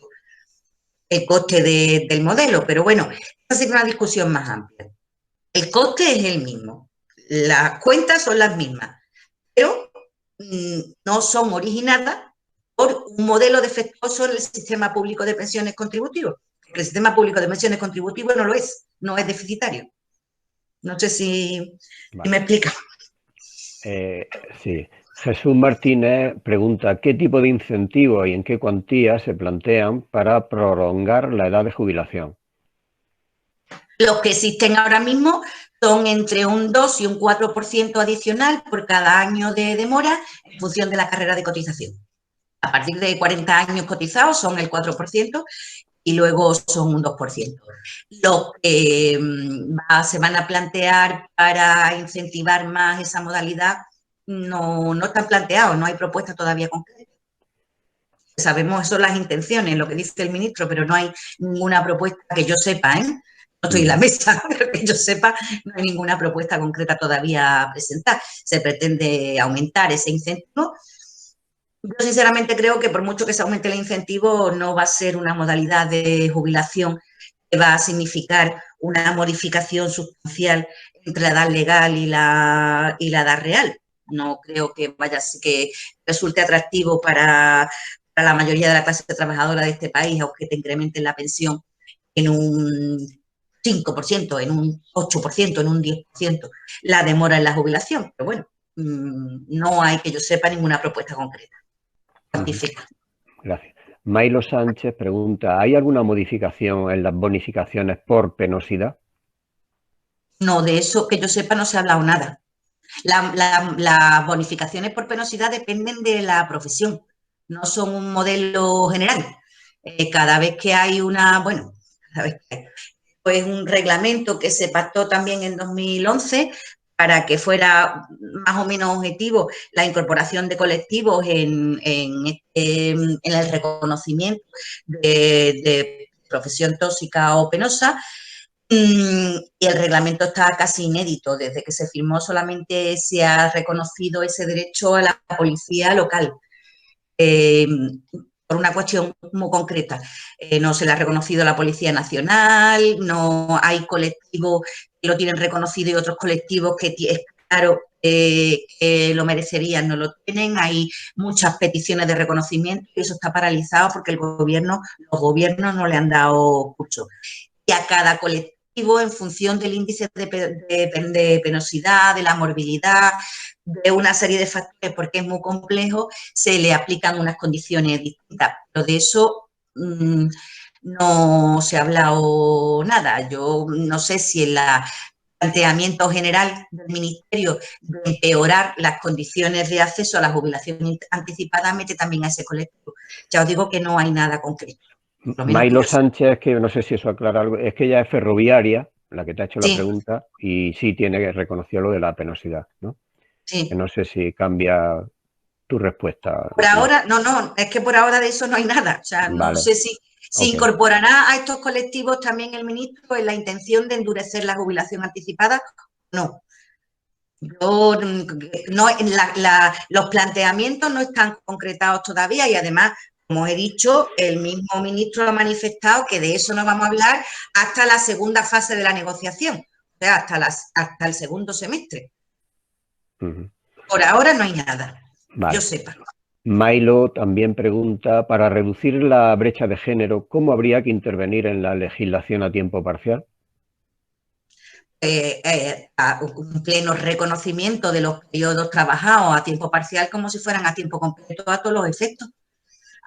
el coste del modelo, pero bueno, esa sería una discusión más amplia. El coste es el mismo, las cuentas son las mismas, pero no son originadas por un modelo defectuoso en el sistema público de pensiones contributivos. El sistema público de pensiones contributivos no lo es, no es deficitario. No sé si me explica. Sí. Jesús Martínez pregunta, ¿qué tipo de incentivos y en qué cuantía se plantean para prolongar la edad de jubilación? Los que existen ahora mismo son entre un 2 y un 4% adicional por cada año de demora en función de la carrera de cotización. A partir de 40 años cotizados son el 4% y luego son un 2%. Lo que se van a plantear para incentivar más esa modalidad no están planteados, no hay propuesta todavía concreta. Sabemos eso, las intenciones, lo que dice el ministro, pero no hay ninguna propuesta que yo sepa, ¿eh? No estoy en la mesa, pero que yo sepa, no hay ninguna propuesta concreta todavía a presentar. Se pretende aumentar ese incentivo. Yo sinceramente creo que por mucho que se aumente el incentivo, no va a ser una modalidad de jubilación que va a significar una modificación sustancial entre la edad legal y la edad real. No creo que que resulte atractivo para la mayoría de la clase trabajadora de este país, aunque te incrementen la pensión en un 5%, en un 8%, en un 10%, la demora en la jubilación. Pero bueno, no hay, que yo sepa, ninguna propuesta concreta. Gracias. Mailo Sánchez pregunta, ¿hay alguna modificación en las bonificaciones por penosidad? No, de eso que yo sepa no se ha hablado nada. Las bonificaciones por penosidad dependen de la profesión, no son un modelo general. Cada vez que hay pues un reglamento que se pactó también en 2011 para que fuera más o menos objetivo la incorporación de colectivos en el reconocimiento de profesión tóxica o penosa. Y el reglamento está casi inédito. Desde que se firmó solamente se ha reconocido ese derecho a la policía local. Por una cuestión muy concreta. No se le ha reconocido a la Policía Nacional, no hay colectivos que lo tienen reconocido y otros colectivos que es claro que lo merecerían, no lo tienen. Hay muchas peticiones de reconocimiento y eso está paralizado porque los gobiernos no le han dado curso. Y a cada colectivo, en función del índice de penosidad, de la morbilidad, de una serie de factores, porque es muy complejo, se le aplican unas condiciones distintas. Pero de eso no se ha hablado nada. Yo no sé si en el planteamiento general del Ministerio de empeorar las condiciones de acceso a la jubilación anticipada mete también a ese colectivo. Ya os digo que no hay nada concreto. Mailo Sánchez, que no sé si eso aclara algo, es que ella es ferroviaria, la que te ha hecho la pregunta, y sí tiene que reconocer lo de la penosidad, ¿no? Sí. Que no sé si cambia tu respuesta. Por ahora, no, es que por ahora de eso no hay nada. O sea, no sé si incorporará a estos colectivos también el ministro en la intención de endurecer la jubilación anticipada. No. Los planteamientos no están concretados todavía y además, como he dicho, el mismo ministro ha manifestado que de eso no vamos a hablar hasta la segunda fase de la negociación, o sea, hasta el segundo semestre. Por ahora no hay nada, yo sepa. Mailo también pregunta, para reducir la brecha de género, ¿cómo habría que intervenir en la legislación a tiempo parcial? Un pleno reconocimiento de los periodos trabajados a tiempo parcial como si fueran a tiempo completo a todos los efectos.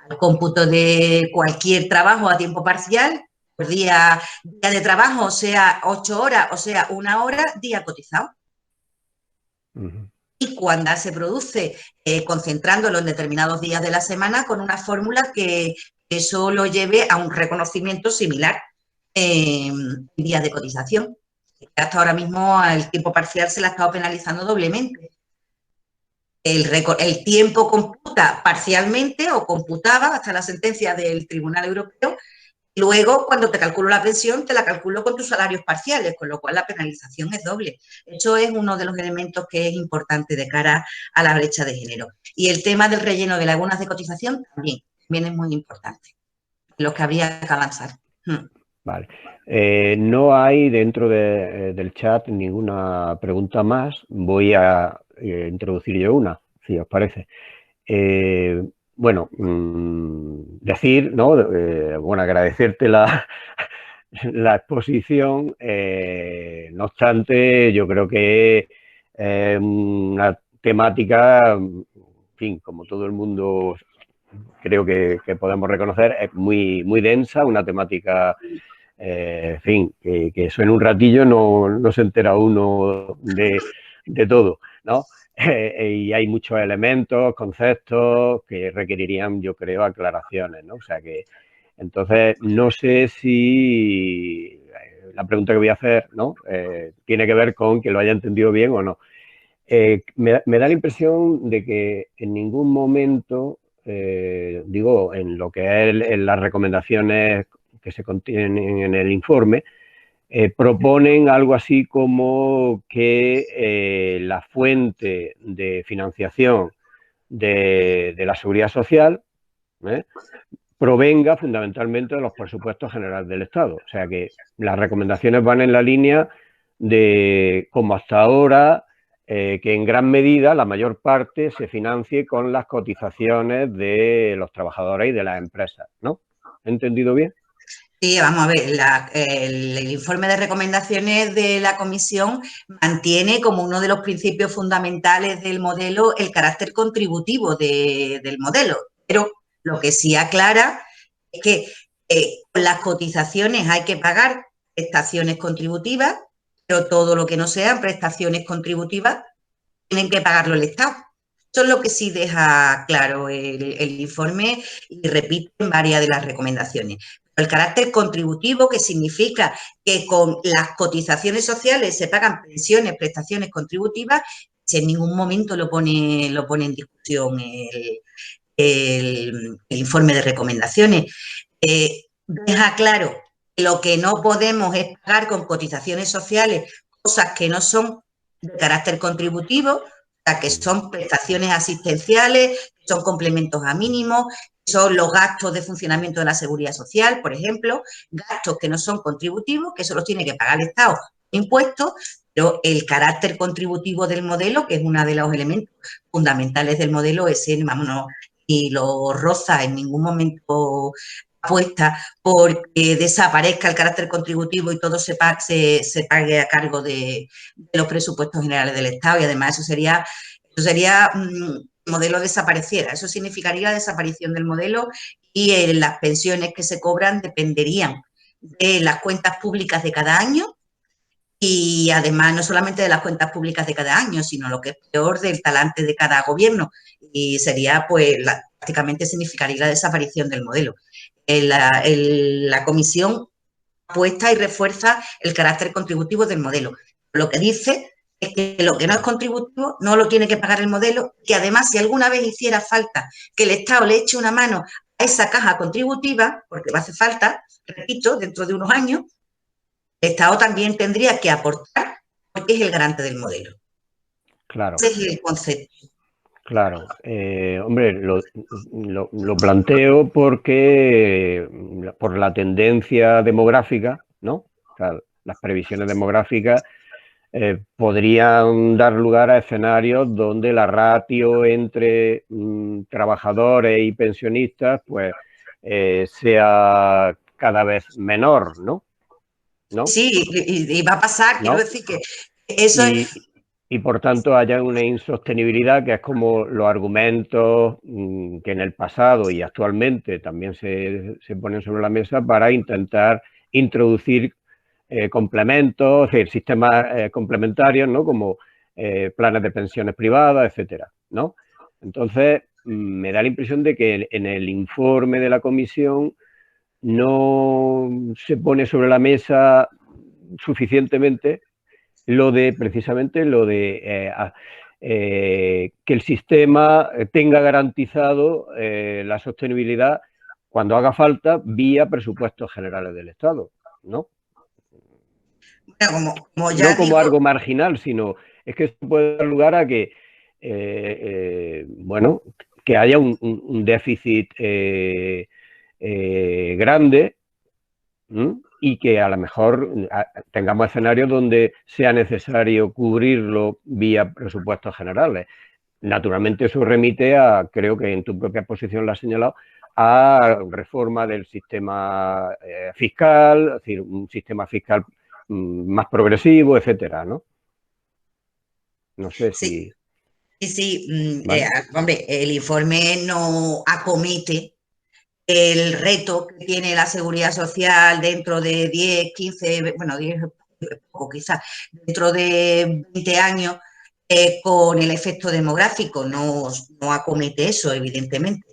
Al cómputo de cualquier trabajo a tiempo parcial, pues día de trabajo, sea 8 horas o sea 1 hora, día cotizado. Y cuando se produce concentrándolo en determinados días de la semana con una fórmula que eso lo lleve a un reconocimiento similar en días de cotización. Hasta ahora mismo el tiempo parcial se le ha estado penalizando doblemente. El tiempo computa parcialmente o computaba hasta la sentencia del Tribunal Europeo. Luego, cuando te calculo la pensión, te la calculo con tus salarios parciales, con lo cual la penalización es doble. Eso es uno de los elementos que es importante de cara a la brecha de género. Y el tema del relleno de lagunas de cotización también es muy importante, lo que habría que avanzar. Vale. No hay dentro del chat ninguna pregunta más. Voy a introducir yo una, si os parece. Bueno, decir, ¿no? Bueno, agradecerte la exposición. No obstante, yo creo que es una temática, en fin, como todo el mundo creo que podemos reconocer, es muy densa, una temática En fin, que eso en un ratillo no se entera uno de todo, ¿no? Y hay muchos elementos, conceptos que requerirían, yo creo, aclaraciones, ¿no? O sea que, entonces, no sé si la pregunta que voy a hacer, ¿no? Tiene que ver con que lo haya entendido bien o no. Me da la impresión de que en ningún momento, digo, en lo que es en las recomendaciones que se contienen en el informe, proponen algo así como que la fuente de financiación de la seguridad social provenga fundamentalmente de los presupuestos generales del Estado. O sea que las recomendaciones van en la línea de, como hasta ahora, que en gran medida la mayor parte se financie con las cotizaciones de los trabajadores y de las empresas, ¿no? ¿He entendido bien? Sí, vamos a ver, el informe de recomendaciones de la comisión mantiene como uno de los principios fundamentales del modelo el carácter contributivo del modelo, pero lo que sí aclara es que con las cotizaciones hay que pagar prestaciones contributivas, pero todo lo que no sean prestaciones contributivas tienen que pagarlo el Estado. Eso es lo que sí deja claro el informe y repite en varias de las recomendaciones. El carácter contributivo, que significa que con las cotizaciones sociales se pagan pensiones, prestaciones contributivas, en ningún momento lo pone en discusión el informe de recomendaciones. Deja claro que lo que no podemos es pagar con cotizaciones sociales cosas que no son de carácter contributivo, o sea, que son prestaciones asistenciales, son complementos a mínimos, son los gastos de funcionamiento de la seguridad social, por ejemplo, gastos que no son contributivos, que eso los tiene que pagar el Estado, impuestos, pero el carácter contributivo del modelo, que es uno de los elementos fundamentales del modelo, ese, vámonos, y lo roza en ningún momento apuesta porque desaparezca el carácter contributivo y todo se pague a cargo de los presupuestos generales del Estado, y además eso sería el modelo desapareciera. Eso significaría la desaparición del modelo y las pensiones que se cobran dependerían de las cuentas públicas de cada año y además no solamente de las cuentas públicas de cada año, sino lo que es peor, del talante de cada gobierno, y sería, pues, prácticamente significaría la desaparición del modelo. La comisión apuesta y refuerza el carácter contributivo del modelo. Lo que dice es que lo que no es contributivo no lo tiene que pagar el modelo, que además, si alguna vez hiciera falta que el Estado le eche una mano a esa caja contributiva, porque va a hacer falta, repito, dentro de unos años, el Estado también tendría que aportar porque es el garante del modelo. Claro. Ese es el concepto. Claro, hombre, lo planteo porque por la tendencia demográfica, ¿no? O sea, las previsiones demográficas podrían dar lugar a escenarios donde la ratio entre trabajadores y pensionistas, pues, sea cada vez menor, ¿no? ¿No? Sí, y va a pasar, ¿no? quiero decir que eso es... Y por tanto haya una insostenibilidad, que es como los argumentos que en el pasado y actualmente también se ponen sobre la mesa para intentar introducir complementos, es decir, sistemas complementarios, ¿no? Como planes de pensiones privadas, etcétera, ¿no? Entonces, me da la impresión de que en el informe de la comisión no se pone sobre la mesa suficientemente precisamente lo de que el sistema tenga garantizado la sostenibilidad cuando haga falta vía presupuestos generales del Estado, ¿no? Bueno, como ya No como digo, algo marginal, sino es que esto puede dar lugar a que, bueno, que haya un déficit grande, y que a lo mejor tengamos escenarios donde sea necesario cubrirlo vía presupuestos generales. Naturalmente eso remite a, creo que en tu propia exposición lo has señalado, a reforma del sistema fiscal, es decir, un sistema fiscal más progresivo, etcétera, ¿no? No sé si... Sí, ¿vale? hombre, el informe no acomete el reto que tiene la seguridad social dentro de 10, 15, bueno, 10 poco quizás, dentro de 20 años, con el efecto demográfico. No acomete eso, evidentemente.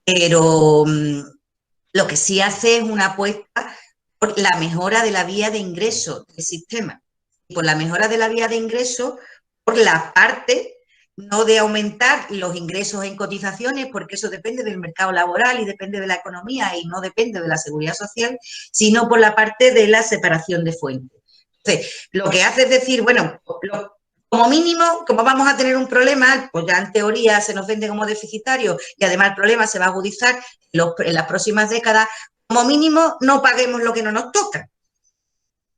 Pero lo que sí hace es una apuesta por la mejora de la vía de ingreso del sistema. Y por la mejora de la vía de ingreso, por la parte no de aumentar los ingresos en cotizaciones, porque eso depende del mercado laboral y depende de la economía y no depende de la seguridad social, sino por la parte de la separación de fuentes. Entonces, lo que hace es decir, bueno, como mínimo, como vamos a tener un problema, pues ya en teoría se nos vende como deficitario y además el problema se va a agudizar en las próximas décadas, como mínimo no paguemos lo que no nos toca.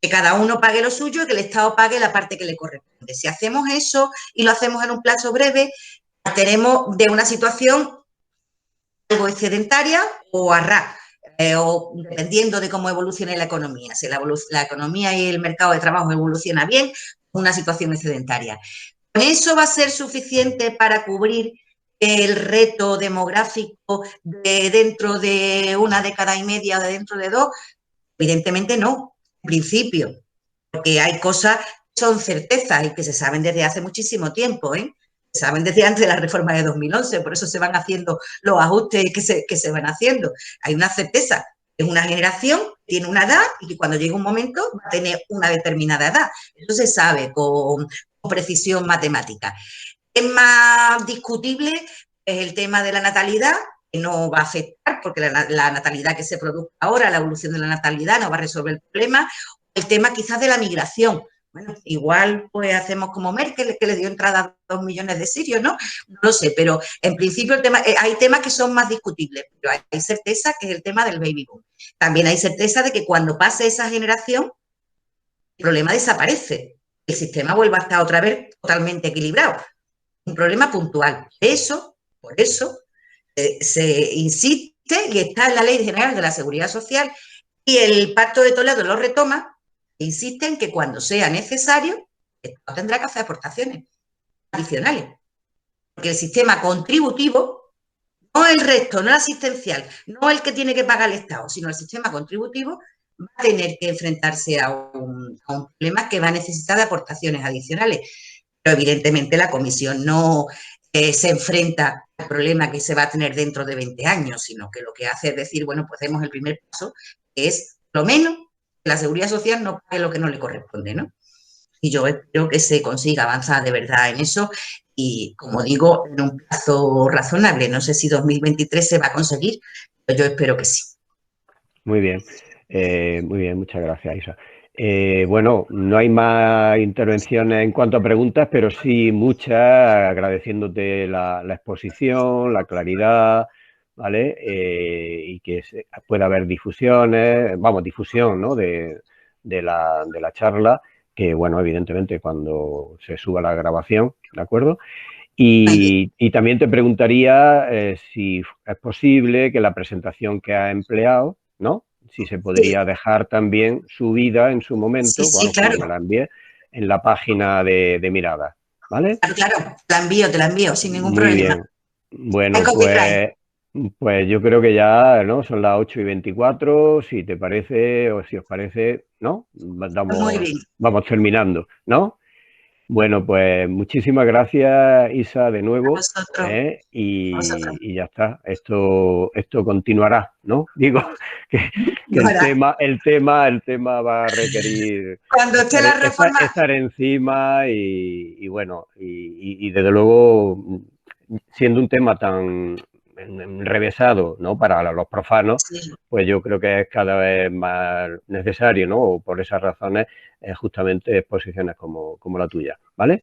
Que cada uno pague lo suyo y que el Estado pague la parte que le corresponde. Si hacemos eso y lo hacemos en un plazo breve, tenemos de una situación algo excedentaria o a ras, o dependiendo de cómo evolucione la economía. Si la economía y el mercado de trabajo evoluciona bien, una situación excedentaria. ¿Con eso va a ser suficiente para cubrir el reto demográfico de dentro de una década y media o de dentro de dos? Evidentemente no. Principio, porque hay cosas que son certezas y que se saben desde hace muchísimo tiempo, ¿eh? Se saben desde antes de la reforma de 2011, por eso se van haciendo los ajustes que se van haciendo. Hay una certeza, es una generación, tiene una edad y que cuando llegue un momento va a tener una determinada edad. Eso se sabe con precisión matemática. Es más discutible el tema de la natalidad, que no va a afectar porque la natalidad que se produzca ahora, la evolución de la natalidad no va a resolver el problema. El tema quizás de la migración. Bueno, igual pues hacemos como Merkel, que le dio entrada a 2 millones de sirios, ¿no? No lo sé, pero en principio hay temas que son más discutibles, pero hay certeza que es el tema del baby boom. También hay certeza de que cuando pase esa generación, el problema desaparece. El sistema vuelve a estar otra vez totalmente equilibrado. Un problema puntual. Por eso, se insiste y está en la Ley General de la Seguridad Social y el Pacto de Toledo lo retoma, e insiste en que cuando sea necesario, el Estado tendrá que hacer aportaciones adicionales. Porque el sistema contributivo, no el resto, no el asistencial, no el que tiene que pagar el Estado, sino el sistema contributivo va a tener que enfrentarse a un problema que va a necesitar de aportaciones adicionales. Pero evidentemente la Comisión no se enfrenta al problema que se va a tener dentro de 20 años, sino que lo que hace es decir, bueno, pues demos el primer paso, que es lo menos que la Seguridad Social no pague lo que no le corresponde, ¿no? Y yo espero que se consiga avanzar de verdad en eso y, como digo, en un plazo razonable. No sé si 2023 se va a conseguir, pero yo espero que sí. Muy bien, muchas gracias, Isa. Bueno, no hay más intervenciones en cuanto a preguntas, pero sí muchas, agradeciéndote la exposición, la claridad, ¿vale? Y que pueda haber difusiones, difusión, ¿no? de la charla, que, bueno, evidentemente cuando se suba la grabación, ¿de acuerdo? Y también te preguntaría si es posible que la presentación que ha empleado, ¿no? Si se podría dejar también subida en su momento, claro. me la envíe, en la página de Mirada, ¿vale? Claro, te la envío sin ningún problema. Muy bien. Bueno, pues yo creo que ya, ¿no? Son las 8:24, si te parece o si os parece, ¿no? Vamos terminando, ¿no? Bueno, pues muchísimas gracias, Isa, de nuevo. Y ya está. Esto continuará, ¿no? Digo que el tema va a requerir cuando esté la reforma estar encima y bueno, y desde luego, siendo un tema tan enrevesado, ¿no? Para los profanos, pues yo creo que es cada vez más necesario, ¿no? Por esas razones, justamente exposiciones como la tuya, ¿vale?